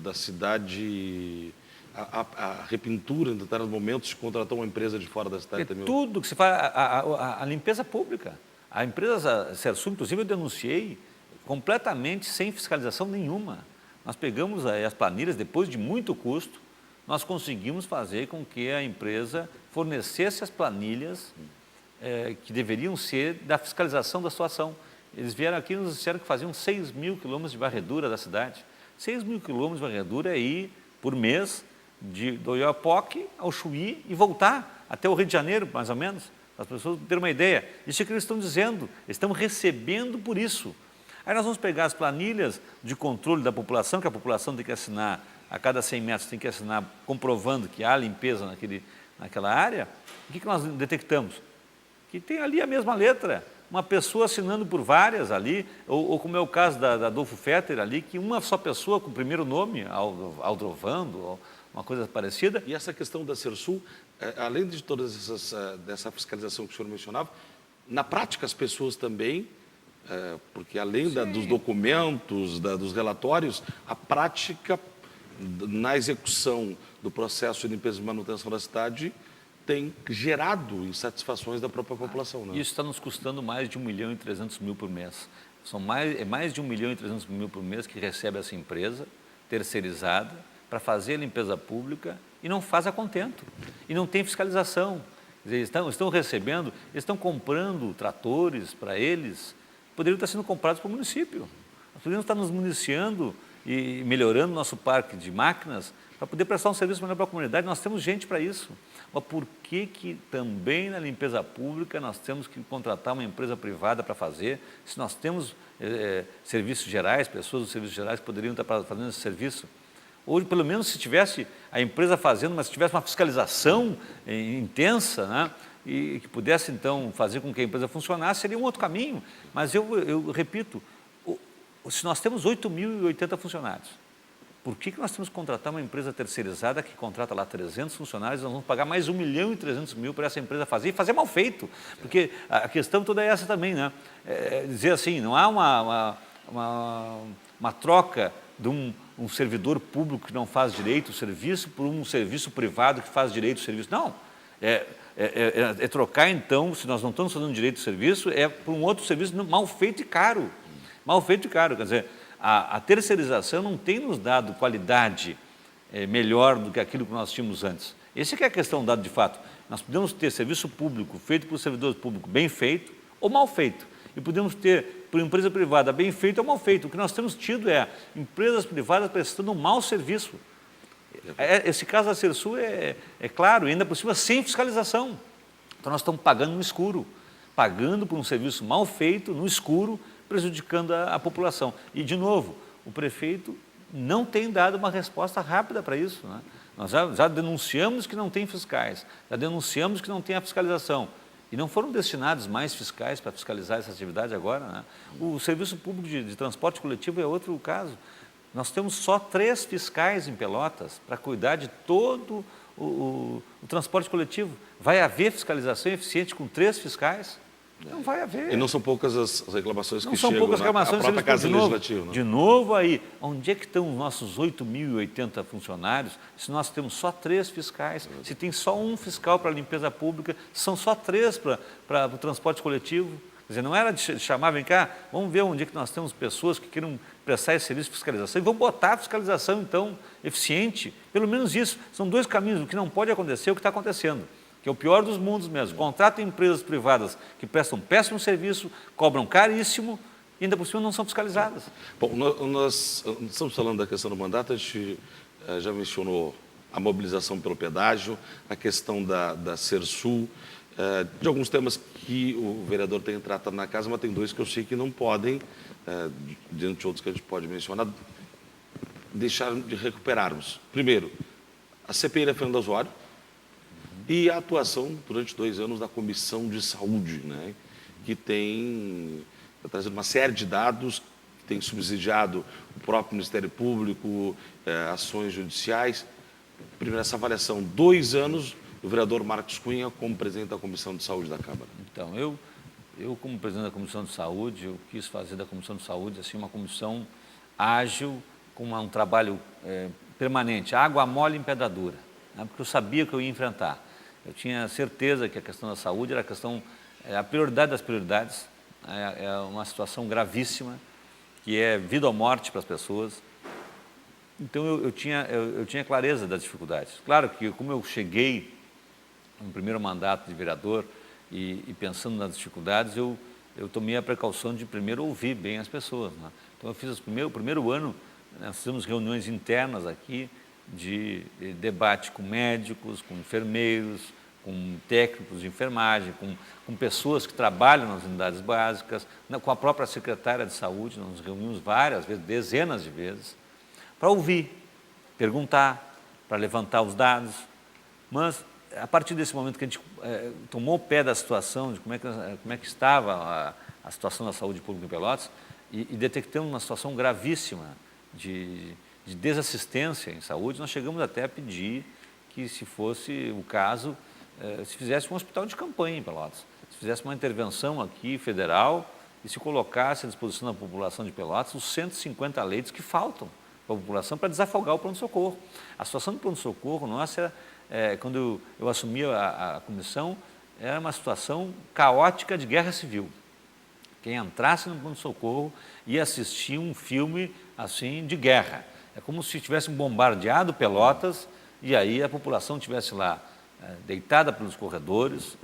da cidade, a repintura em determinados momentos, contratar uma empresa de fora da cidade também. Tudo que se faz, a limpeza pública. A empresa Sersul, inclusive eu denunciei, completamente sem fiscalização nenhuma. Nós pegamos as planilhas, depois de muito custo, nós conseguimos fazer com que a empresa fornecesse as planilhas que deveriam ser da fiscalização da situação. Eles vieram aqui e nos disseram que faziam 6 mil quilômetros de varredura da cidade. 6 mil quilômetros de varredura é ir por mês do Oiapoque ao Chuí e voltar até o Rio de Janeiro, mais ou menos, para as pessoas terem uma ideia. Isso é o que eles estão dizendo, eles estão recebendo por isso. Aí nós vamos pegar as planilhas de controle da população, que a população tem que assinar, a cada 100 metros tem que assinar, comprovando que há limpeza naquela área. O que nós detectamos? Que tem ali a mesma letra, uma pessoa assinando por várias ali, ou como é o caso da Adolfo Fetter ali, que uma só pessoa com o primeiro nome, Aldrovando, ou uma coisa parecida. E essa questão da Sersul, além de todas dessa fiscalização que o senhor mencionava, na prática as pessoas também, porque além dos documentos, dos relatórios, a prática na execução do processo de limpeza e manutenção da cidade tem gerado insatisfações da própria população. Né? Isso está nos custando mais de 1.300.000 por mês. É mais de 1.300.000 por mês que recebe essa empresa terceirizada para fazer a limpeza pública e não faz a contento. E não tem fiscalização. Eles estão recebendo, eles estão comprando tratores para eles, poderiam estar sendo comprados para o município. Nós poderíamos estar nos municiando e melhorando nosso parque de máquinas para poder prestar um serviço melhor para a comunidade. Nós temos gente para isso. Mas por que também na limpeza pública nós temos que contratar uma empresa privada para fazer, se nós temos serviços gerais, pessoas dos serviços gerais que poderiam estar fazendo esse serviço? Ou pelo menos se tivesse a empresa fazendo, mas se tivesse uma fiscalização intensa, né? E que pudesse então fazer com que a empresa funcionasse, seria um outro caminho. Mas eu repito, se nós temos 8.080 funcionários, por que nós temos que contratar uma empresa terceirizada que contrata lá 300 funcionários, nós vamos pagar mais 1.300.000 para essa empresa fazer, e fazer mal feito? Porque a questão toda é essa também, né? Dizer assim, não há uma troca de um servidor público que não faz direito o serviço por um serviço privado que faz direito o serviço. Não, é trocar então, se nós não estamos fazendo direito ao serviço, é por um outro serviço mal feito e caro. Mal feito e caro, quer dizer, a terceirização não tem nos dado qualidade melhor do que aquilo que nós tínhamos antes. Essa é a questão dada de fato. Nós podemos ter serviço público feito por servidor público bem feito ou mal feito. E podemos ter por empresa privada bem feito ou mal feito. O que nós temos tido é empresas privadas prestando um mau serviço. Esse caso da Sersul é claro, ainda por cima sem fiscalização. Então nós estamos pagando no escuro, pagando por um serviço mal feito, no escuro, prejudicando a população. E, de novo, o prefeito não tem dado uma resposta rápida para isso. Né? Nós já denunciamos que não tem fiscais, já denunciamos que não tem a fiscalização. E não foram destinados mais fiscais para fiscalizar essa atividade agora. Né? O serviço público de transporte coletivo é outro caso. Nós temos só 3 fiscais em Pelotas para cuidar de todo o transporte coletivo. Vai haver fiscalização eficiente com 3 fiscais? Não vai haver. E não são poucas as reclamações Não que são chegam poucas reclamações. na própria Casa Legislativa. Né? De novo aí, onde é que estão os nossos 8.080 funcionários se nós temos só 3 fiscais? Se tem só um fiscal para a limpeza pública, são só 3 para o transporte coletivo? Quer dizer, não era de chamar, vem cá, vamos ver onde é que nós temos pessoas que queiram prestar esse serviço de fiscalização e vamos botar a fiscalização, então, eficiente. Pelo menos isso. São 2 caminhos. O que não pode acontecer é o que está acontecendo, que é o pior dos mundos mesmo. Contratam empresas privadas que prestam péssimo serviço, cobram caríssimo e ainda por cima não são fiscalizadas. Bom, nós estamos falando da questão do mandato, a gente já mencionou a mobilização pelo pedágio, a questão da Sersul, de alguns temas que o vereador tem tratado na casa, mas tem 2 que eu sei que não podem, diante de outros que a gente pode mencionar, deixar de recuperarmos. Primeiro, a CPI da Fernando Osório e a atuação durante 2 anos da Comissão de Saúde, né, que tem trazido uma série de dados, tem subsidiado o próprio Ministério Público, ações judiciais. Primeiro, essa avaliação, 2 anos do vereador Marcos Cunha como presidente da Comissão de Saúde da Câmara. Então, eu como presidente da Comissão de Saúde, eu quis fazer da Comissão de Saúde assim, uma comissão ágil, com um trabalho permanente, água mole em pedra dura, né, porque eu sabia que eu ia enfrentar. Eu tinha certeza que a questão da saúde era a prioridade das prioridades, é uma situação gravíssima, que é vida ou morte para as pessoas. Então, eu tinha clareza das dificuldades. Claro que, como eu cheguei no primeiro mandato de vereador e pensando nas dificuldades, eu tomei a precaução de primeiro ouvir bem as pessoas. Né? Então, eu fiz o primeiro ano, nós fizemos reuniões internas aqui de debate com médicos, com enfermeiros, com técnicos de enfermagem, com pessoas que trabalham nas unidades básicas, com a própria secretária de saúde. Nós nos reunimos várias vezes, dezenas de vezes, para ouvir, perguntar, para levantar os dados. Mas, a partir desse momento que a gente tomou o pé da situação, de como é que estava a situação da saúde pública em Pelotas, e detectamos uma situação gravíssima de desassistência em saúde, nós chegamos até a pedir que, se fosse o caso, se fizesse um hospital de campanha em Pelotas, se fizesse uma intervenção aqui federal e se colocasse à disposição da população de Pelotas os 150 leitos que faltam para a população para desafogar o pronto-socorro. A situação do pronto-socorro nossa era, quando eu assumi a comissão, era uma situação caótica de guerra civil. Quem entrasse no pronto-socorro ia assistir um filme assim de guerra. É como se tivessem bombardeado Pelotas e aí a população estivesse lá deitada pelos corredores,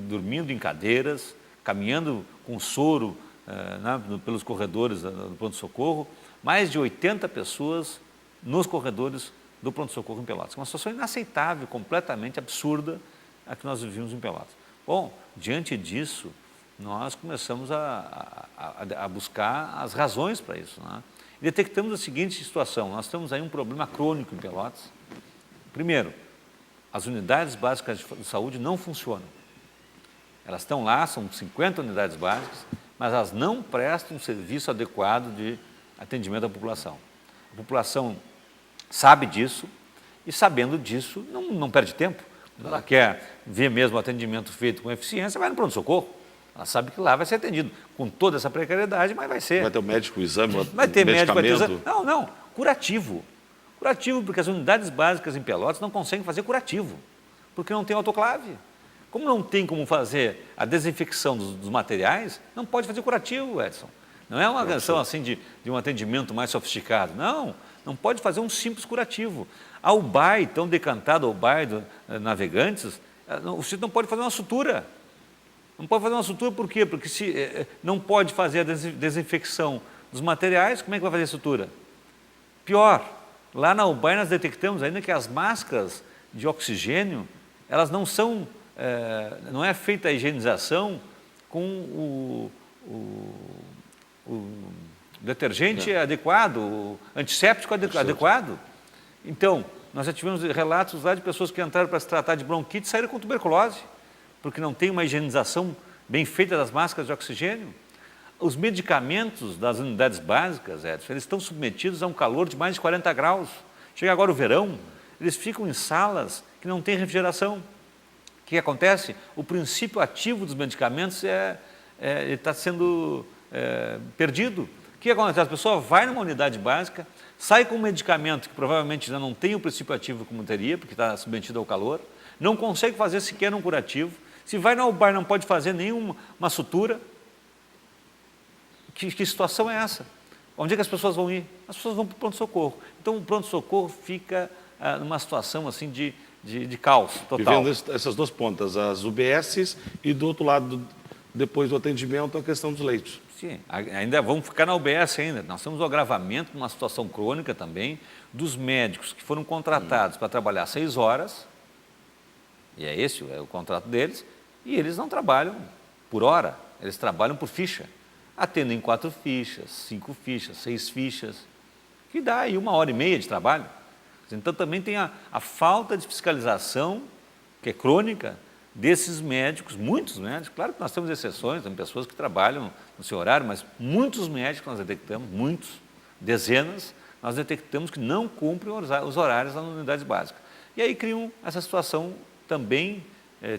dormindo em cadeiras, caminhando com soro pelos corredores do pronto-socorro, mais de 80 pessoas nos corredores do pronto-socorro em Pelotas. Uma situação inaceitável, completamente absurda a que nós vivíamos em Pelotas. Bom, diante disso, nós começamos a buscar as razões para isso. Né? E detectamos a seguinte situação: nós temos aí um problema crônico em Pelotas. Primeiro, as unidades básicas de saúde não funcionam. Elas estão lá, são 50 unidades básicas, mas elas não prestam um serviço adequado de atendimento à população. A população sabe disso e, sabendo disso, não perde tempo. Quando ela quer ver mesmo o atendimento feito com eficiência, vai no pronto-socorro. Ela sabe que lá vai ser atendido com toda essa precariedade, mas vai ser. Vai ter o médico, o exame, vai ter médico, vai ter exame. Não, curativo. Curativo, porque as unidades básicas em Pelotas não conseguem fazer curativo, porque não tem autoclave. Como não tem como fazer a desinfecção dos materiais, não pode fazer curativo, Edson. Não é uma questão assim de um atendimento mais sofisticado. Não pode fazer um simples curativo. A UBAI, tão decantado a UBAI Navegantes, você não pode fazer uma sutura. Não pode fazer uma sutura por quê? Porque se não pode fazer a desinfecção dos materiais, como é que vai fazer a sutura? Pior, lá na UBAI nós detectamos ainda que as máscaras de oxigênio, elas não são, não é feita a higienização com o detergente adequado, o antisséptico adequado. Então, nós já tivemos relatos lá de pessoas que entraram para se tratar de bronquite e saíram com tuberculose, porque não tem uma higienização bem feita das máscaras de oxigênio. Os medicamentos das unidades básicas, Edson, eles estão submetidos a um calor de mais de 40 graus. Chega agora o verão, eles ficam em salas que não têm refrigeração. O que acontece? O princípio ativo dos medicamentos ele está sendo perdido. O que acontece? A pessoa vai numa unidade básica, sai com um medicamento que provavelmente já não tem o princípio ativo como teria, porque está submetido ao calor, não consegue fazer sequer um curativo, se vai no UBAR não pode fazer nenhuma sutura. Que situação é essa? Onde é que as pessoas vão ir? As pessoas vão para o pronto-socorro. Então o pronto-socorro fica numa situação assim de caos total. Vivendo essas duas pontas, as UBSs e do outro lado, depois do atendimento, a questão dos leitos. Sim, ainda vamos ficar na UBS ainda. Nós temos o agravamento de uma situação crônica também dos médicos que foram contratados para trabalhar 6 horas, e esse é o contrato deles, e eles não trabalham por hora, eles trabalham por ficha. Atendem 4 fichas, 5 fichas, 6 fichas, que dá aí 1h30 de trabalho. Então também tem a falta de fiscalização, que é crônica, desses médicos, muitos médicos, claro que nós temos exceções, tem pessoas que trabalham no seu horário, mas muitos médicos nós detectamos, muitos, dezenas, nós detectamos que não cumprem os horários nas unidades básicas. E aí criam essa situação também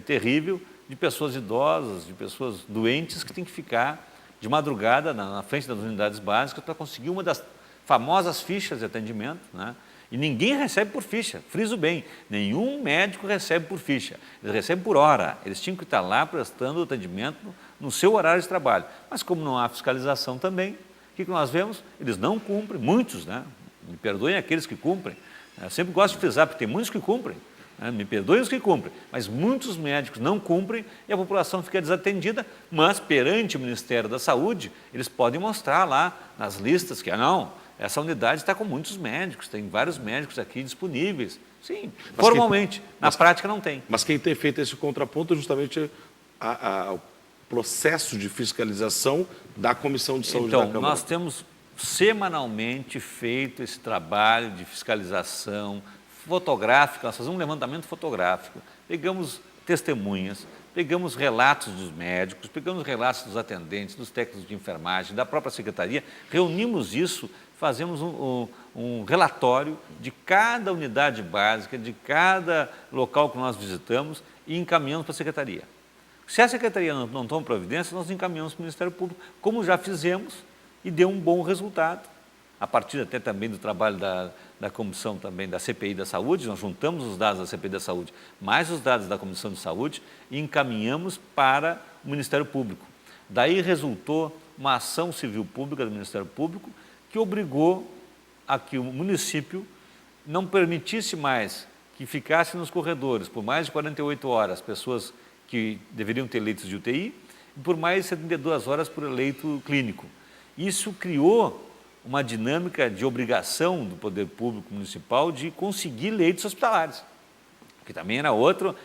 terrível de pessoas idosas, de pessoas doentes que têm que ficar de madrugada na frente das unidades básicas para conseguir uma das famosas fichas de atendimento, né? E ninguém recebe por ficha, friso bem, nenhum médico recebe por ficha, eles recebem por hora, eles tinham que estar lá prestando atendimento no seu horário de trabalho. Mas como não há fiscalização também, o que nós vemos? Eles não cumprem, muitos, né? Me perdoem aqueles que cumprem, eu sempre gosto de frisar, porque tem muitos que cumprem, né? Me perdoem os que cumprem, mas muitos médicos não cumprem e a população fica desatendida, mas perante o Ministério da Saúde, eles podem mostrar lá nas listas que, não, essa unidade está com muitos médicos, tem vários médicos aqui disponíveis. Sim, formalmente, na prática não tem. Mas quem tem feito esse contraponto é justamente o processo de fiscalização da Comissão de Saúde da Câmara. Então, nós temos semanalmente feito esse trabalho de fiscalização fotográfica, nós fazemos um levantamento fotográfico, pegamos testemunhas, pegamos relatos dos médicos, pegamos relatos dos atendentes, dos técnicos de enfermagem, da própria secretaria, reunimos isso, fazemos um relatório de cada unidade básica, de cada local que nós visitamos e encaminhamos para a secretaria. Se a secretaria não toma providência, nós encaminhamos para o Ministério Público, como já fizemos, e deu um bom resultado. A partir até também do trabalho da comissão também da CPI da Saúde, nós juntamos os dados da CPI da Saúde, mais os dados da Comissão de Saúde e encaminhamos para o Ministério Público. Daí resultou uma ação civil pública do Ministério Público que obrigou a que o município não permitisse mais que ficasse nos corredores por mais de 48 horas pessoas que deveriam ter leitos de UTI e por mais de 72 horas por leito clínico. Isso criou uma dinâmica de obrigação do poder público municipal de conseguir leitos hospitalares, que também é outro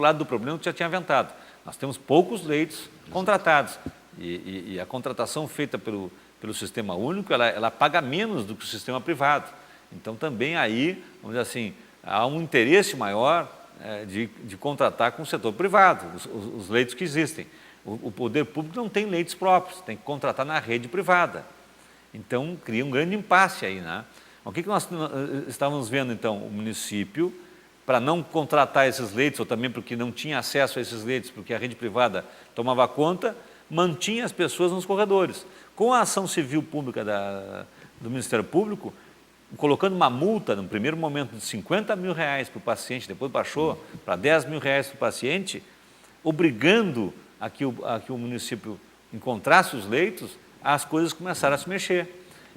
lado do problema que já tinha aventado. Nós temos poucos leitos contratados e a contratação feita pelo Sistema Único, ela paga menos do que o sistema privado. Então também aí, vamos dizer assim, há um interesse maior de contratar com o setor privado, os leitos que existem. O poder público não tem leitos próprios, tem que contratar na rede privada. Então, cria um grande impasse aí, né? O que nós estávamos vendo, então? O município, para não contratar esses leitos, ou também porque não tinha acesso a esses leitos, porque a rede privada tomava conta, mantinha as pessoas nos corredores. Com a ação civil pública do Ministério Público, colocando uma multa, no primeiro momento, de R$50 mil para o paciente, depois baixou para R$10 mil para o paciente, obrigando a que o município encontrasse os leitos, as coisas começaram a se mexer.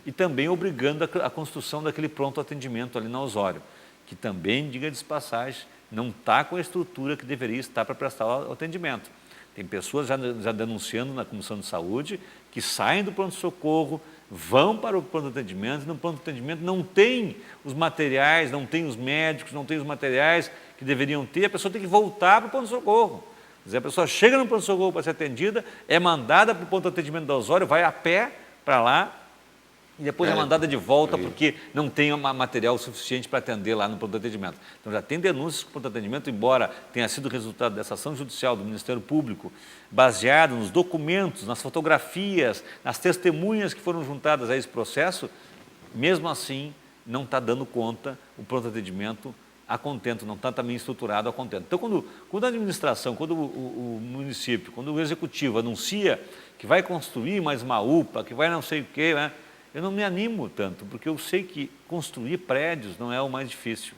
E também obrigando a construção daquele pronto atendimento ali na Osório, que também, diga-se de passagem, não está com a estrutura que deveria estar para prestar o atendimento. Tem pessoas já denunciando na Comissão de Saúde que saem do pronto-socorro, vão para o pronto atendimento, e no pronto atendimento não tem os materiais, não tem os médicos, não tem os materiais que deveriam ter, a pessoa tem que voltar para o pronto-socorro. Quer dizer, a pessoa chega no pronto-socorro para ser atendida, é mandada para o ponto de atendimento da Osório, vai a pé para lá e depois é mandada de volta porque não tem material suficiente para atender lá no ponto de atendimento. Então já tem denúncias que o ponto de atendimento, embora tenha sido resultado dessa ação judicial do Ministério Público, baseado nos documentos, nas fotografias, nas testemunhas que foram juntadas a esse processo, mesmo assim não está dando conta o pronto atendimento a contento, não está também estruturado a contento. Então, quando a administração, quando o município, quando o executivo anuncia que vai construir mais uma UPA, que vai não sei o quê, né? Eu não me animo tanto, porque eu sei que construir prédios não é o mais difícil.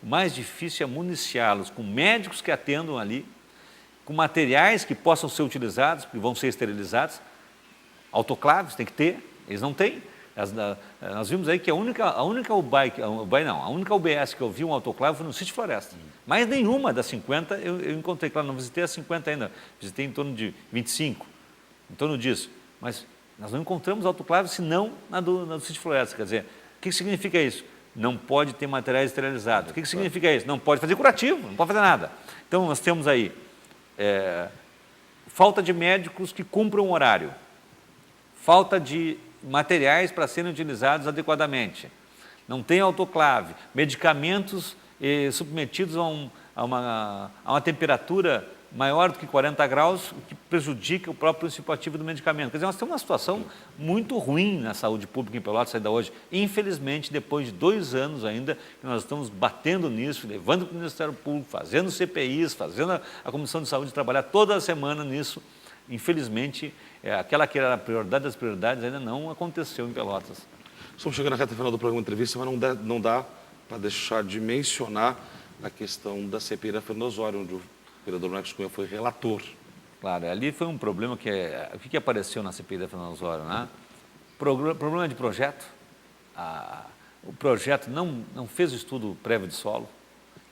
O mais difícil é municiá-los com médicos que atendam ali, com materiais que possam ser utilizados, que vão ser esterilizados, autoclaves tem que ter, eles não têm. Nós vimos aí que a única UBS que eu vi um autoclave foi no Sítio Floresta. Mais nenhuma das 50 eu encontrei, claro, não visitei as 50 ainda, visitei em torno de 25, em torno disso. Mas nós não encontramos autoclaves senão na do Sítio Floresta. Quer dizer, o que significa isso? Não pode ter materiais esterilizados. O que significa isso? Não pode fazer curativo, não pode fazer nada. Então nós temos aí falta de médicos que cumpram o horário, falta de materiais para serem utilizados adequadamente, não tem autoclave, medicamentos submetidos a uma temperatura maior do que 40 graus, o que prejudica o próprio princípio ativo do medicamento. Quer dizer, nós temos uma situação muito ruim na saúde pública em Pelotas ainda hoje. Infelizmente, depois de 2 anos ainda, que nós estamos batendo nisso, levando para o Ministério Público, fazendo CPIs, fazendo a Comissão de Saúde trabalhar toda a semana nisso. Infelizmente, aquela que era a prioridade das prioridades ainda não aconteceu em Pelotas. Estamos chegando na reta final do programa Entrevista, mas não dá para deixar de mencionar a questão da CPI da Fernando Osório, onde o vereador Marcos Cunha foi relator. Claro, ali foi um problema que o que apareceu na CPI da Fernando Osório, né? Problema de projeto. O projeto não fez o estudo prévio de solo.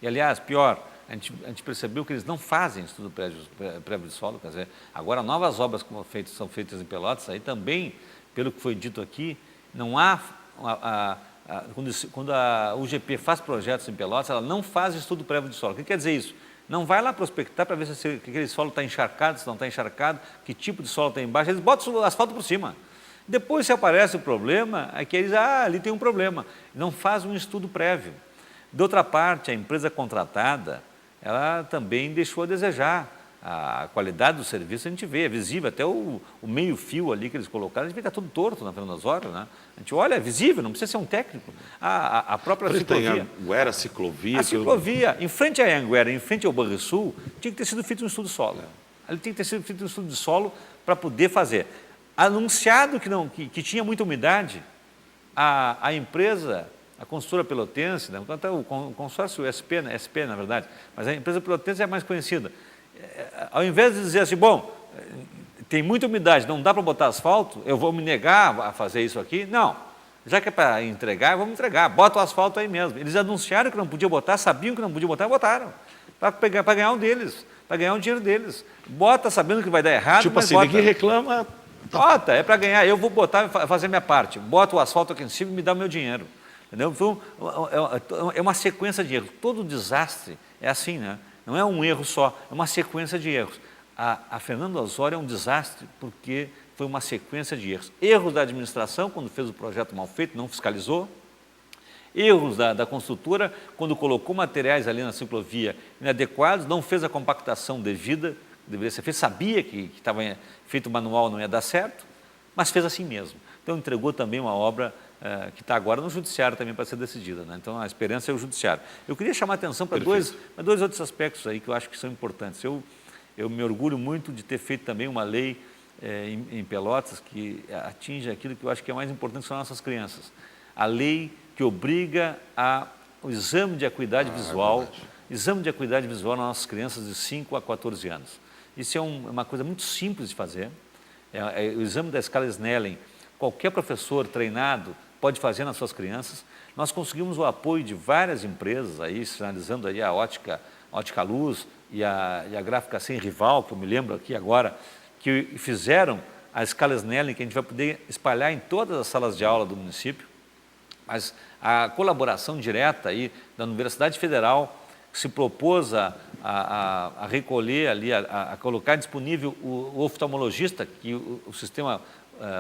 E, aliás, pior, a gente percebeu que eles não fazem estudo prévio de solo. Quer dizer, agora novas obras como são feitas em Pelotas, aí também, pelo que foi dito aqui, não há... Quando a UGP faz projetos em Pelotas, ela não faz estudo prévio de solo. O que quer dizer isso? Não vai lá prospectar para ver se aquele solo está encharcado, se não está encharcado, que tipo de solo tem embaixo. Eles botam o asfalto por cima. Depois, se aparece o problema, é que eles, ali tem um problema. Não faz um estudo prévio. De outra parte, a empresa contratada, ela também deixou a desejar. A qualidade do serviço a gente vê, é visível, até o meio-fio ali que eles colocaram, a gente vê que está tudo torto na Fernando Osório, né? A gente olha, é visível, não precisa ser um técnico. A própria ciclovia. Tem a Anguera, ciclovia. A ciclovia, em frente à Anguera, em frente ao Banrisul, tinha que ter sido feito um estudo de solo. Ali tinha que ter sido feito um estudo de solo para poder fazer. Anunciado que tinha muita umidade, a empresa, a construtora pelotense, né? O consórcio SP, na verdade, mas a empresa pelotense é a mais conhecida. Ao invés de dizer assim, bom, tem muita umidade, não dá para botar asfalto, eu vou me negar a fazer isso aqui. Não, já que é para entregar, vamos entregar, bota o asfalto aí mesmo. Eles anunciaram que não podia botar, sabiam que não podia botar, botaram, para ganhar um deles, para ganhar um dinheiro deles. Bota sabendo que vai dar errado, tipo mas assim, bota. Ninguém reclama. Bota, é para ganhar, eu vou botar e fazer minha parte. Bota o asfalto aqui em cima e me dá o meu dinheiro. Entendeu? Então, é uma sequência de erros. Todo desastre é assim, né? Não é um erro só, é uma sequência de erros. A Fernando Osório é um desastre porque foi uma sequência de erros. Erros da administração, quando fez o projeto mal feito, não fiscalizou. Erros da construtora, quando colocou materiais ali na ciclovia inadequados, não fez a compactação devida, que deveria ser feita, sabia que estava feito o manual, não ia dar certo, mas fez assim mesmo. Então entregou também uma obra que está agora no judiciário também para ser decidida, né? Então a esperança é o judiciário. Eu queria chamar a atenção para dois outros aspectos aí que eu acho que são importantes. Eu me orgulho muito de ter feito também uma lei em Pelotas que atinge aquilo que eu acho que é mais importante, que são nossas crianças. A lei que obriga o exame de acuidade visual, exame de acuidade visual nas nossas crianças de 5 a 14 anos. Isso é uma coisa muito simples de fazer. O exame da escala Snellen, qualquer professor treinado pode fazer nas suas crianças. Nós conseguimos o apoio de várias empresas, aí, sinalizando aí a Ótica Luz e a Gráfica Sem Rival, que eu me lembro aqui agora, que fizeram a escala Snellen, que a gente vai poder espalhar em todas as salas de aula do município. Mas a colaboração direta aí da Universidade Federal, que se propôs a recolher ali, a colocar disponível o oftalmologista, que o sistema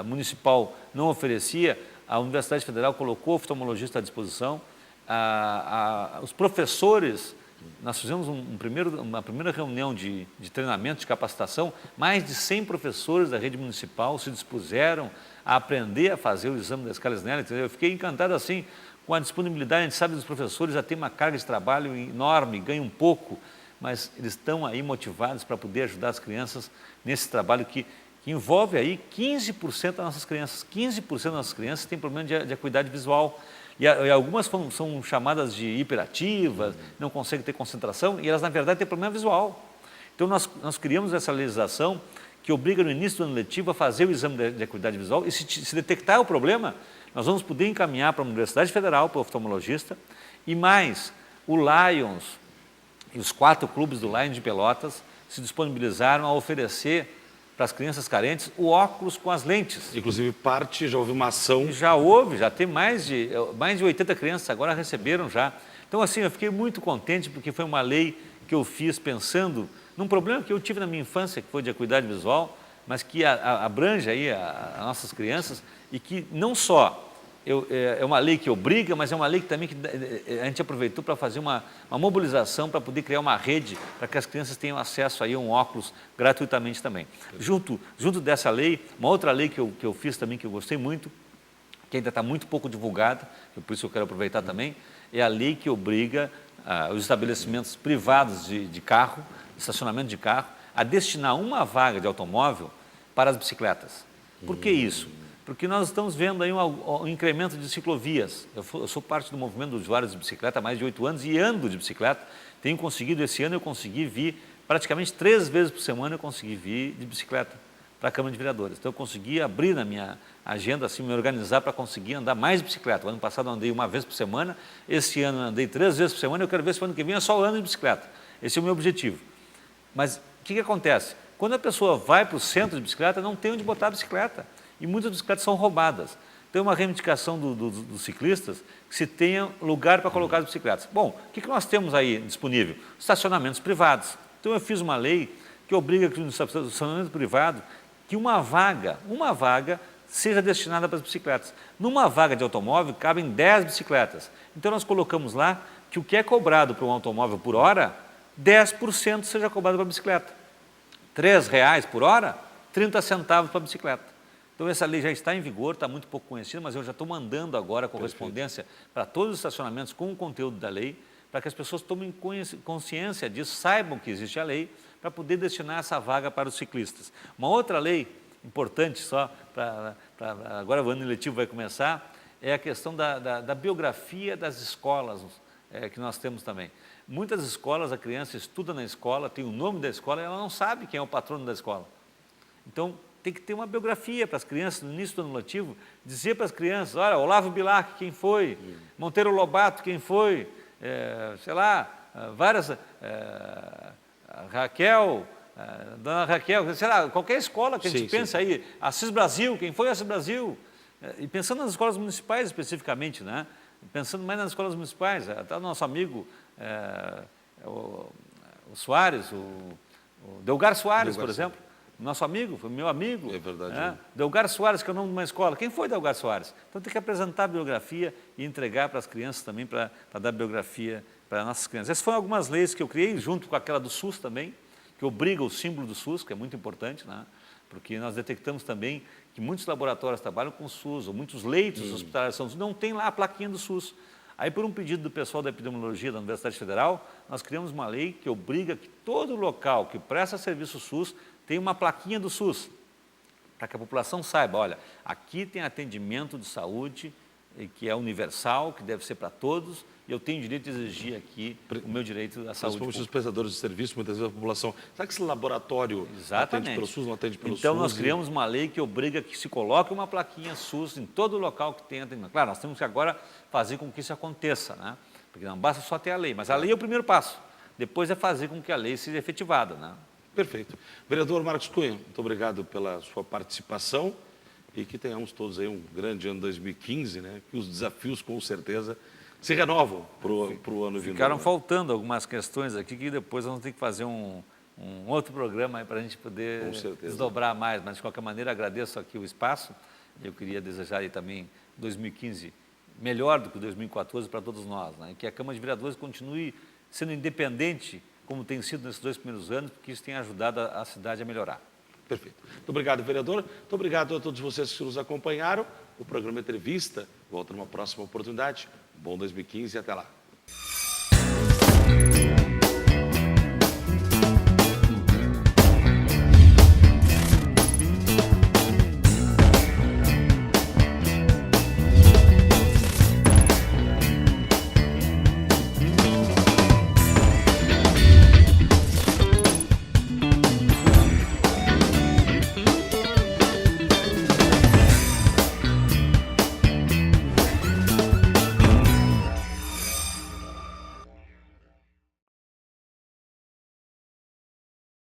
municipal não oferecia, a Universidade Federal colocou o oftalmologista à disposição. Os professores, nós fizemos uma primeira reunião de treinamento, de capacitação, mais de 100 professores da rede municipal se dispuseram a aprender a fazer o exame da escala Snellen. Eu fiquei encantado assim com a disponibilidade, a gente sabe, dos professores já tem uma carga de trabalho enorme, ganham pouco, mas eles estão aí motivados para poder ajudar as crianças nesse trabalho que envolve aí 15% das nossas crianças. 15% das nossas crianças têm problema de acuidade visual. E algumas são chamadas de hiperativas, não conseguem ter concentração, e elas, na verdade, têm problema visual. Então, nós criamos essa legislação que obriga, no início do ano letivo, a fazer o exame de acuidade visual, e se detectar o problema, nós vamos poder encaminhar para a Universidade Federal, para o oftalmologista, e mais, o Lions e os 4 clubes do Lions de Pelotas se disponibilizaram a oferecer para as crianças carentes o óculos com as lentes. Inclusive, já houve uma ação. Já tem mais de 80 crianças agora receberam já. Então, assim, eu fiquei muito contente porque foi uma lei que eu fiz pensando num problema que eu tive na minha infância, que foi de acuidade visual, mas que abrange aí as nossas crianças e que não só é uma lei que obriga, mas é uma lei que também a gente aproveitou para fazer uma mobilização para poder criar uma rede para que as crianças tenham acesso aí a um óculos gratuitamente também. Junto dessa lei, uma outra lei que eu fiz também, que eu gostei muito, que ainda está muito pouco divulgada, por isso eu quero aproveitar também, é a lei que obriga os estabelecimentos privados de carro, estacionamento de carro, a destinar uma vaga de automóvel para as bicicletas. Por que isso? Porque nós estamos vendo aí um incremento de ciclovias. Eu sou parte do movimento dos usuários de bicicleta há mais de 8 anos e ando de bicicleta. Tenho conseguido, esse ano eu consegui vir, praticamente 3 vezes por semana eu consegui vir de bicicleta para a Câmara de Vereadores. Então eu consegui abrir na minha agenda, assim, me organizar para conseguir andar mais de bicicleta. O ano passado eu andei 1 vez por semana, esse ano eu andei 3 vezes por semana, eu quero ver se o ano que vem eu só ando de bicicleta. Esse é o meu objetivo. Mas o que acontece? Quando a pessoa vai para o centro de bicicleta, não tem onde botar a bicicleta. E muitas bicicletas são roubadas. Então, é uma reivindicação dos ciclistas que se tenha lugar para colocar as bicicletas. Bom, o que nós temos aí disponível? Estacionamentos privados. Então, eu fiz uma lei que obriga que no estacionamento privado que uma vaga seja destinada para as bicicletas. Numa vaga de automóvel, cabem 10 bicicletas. Então, nós colocamos lá que o que é cobrado para um automóvel por hora, 10% seja cobrado para a bicicleta. R$3 por hora, 30 centavos para a bicicleta. Então, essa lei já está em vigor, está muito pouco conhecida, mas eu já estou mandando agora a correspondência para todos os estacionamentos com o conteúdo da lei, para que as pessoas tomem consciência disso, saibam que existe a lei, para poder destinar essa vaga para os ciclistas. Uma outra lei importante, só agora o ano letivo vai começar, é a questão da biografia das escolas que nós temos também. Muitas escolas, a criança estuda na escola, tem o nome da escola e ela não sabe quem é o patrono da escola. Então, tem que ter uma biografia para as crianças, no início do ano letivo, dizer para as crianças, olha, Olavo Bilac, quem foi? Monteiro Lobato, quem foi? Raquel, Dona Raquel, sei lá, qualquer escola que a gente pense aí, Assis Brasil, quem foi Assis Brasil? E pensando nas escolas municipais especificamente, né? Pensando mais nas escolas municipais, até o nosso amigo o Soares, o Delgar Soares, por exemplo, nosso amigo, foi meu amigo. É verdade. Delgar Soares, que é o nome de uma escola. Quem foi Delgar Soares? Então tem que apresentar a biografia e entregar para as crianças também, para dar biografia para as nossas crianças. Essas foram algumas leis que eu criei, junto com aquela do SUS também, que obriga o símbolo do SUS, que é muito importante, né? Porque nós detectamos também que muitos laboratórios trabalham com o SUS, ou muitos leitos hospitalares são, não tem lá a plaquinha do SUS. Aí, por um pedido do pessoal da epidemiologia da Universidade Federal, nós criamos uma lei que obriga que todo local que presta serviço SUS tem uma plaquinha do SUS, para que a população saiba, olha, aqui tem atendimento de saúde que é universal, que deve ser para todos, e eu tenho direito de exigir aqui o meu direito à saúde pública. Os prestadores de serviço, muitas vezes a população, será que esse laboratório atende pelo SUS, não atende pelo SUS? Então, nós criamos uma lei que obriga que se coloque uma plaquinha SUS em todo local que tenha atendimento. Claro, nós temos que agora fazer com que isso aconteça, né? Porque não basta só ter a lei, mas a lei é o primeiro passo. Depois é fazer com que a lei seja efetivada, né? Perfeito. Vereador Marcos Cunha, muito obrigado pela sua participação e que tenhamos todos aí um grande ano 2015, né? Que os desafios, com certeza, se renovam para o ano vindouro. Ficaram faltando algumas questões aqui que depois vamos ter que fazer um outro programa para a gente poder desdobrar mais, mas de qualquer maneira agradeço aqui o espaço. Eu queria desejar aí também 2015 melhor do que 2014 para todos nós, né? E que a Câmara de Vereadores continue sendo independente, como tem sido nesses 2 primeiros anos, porque isso tem ajudado a cidade a melhorar. Perfeito. Muito obrigado, vereador. Muito obrigado a todos vocês que nos acompanharam. O programa Entrevista volta numa próxima oportunidade. Bom 2015 e até lá.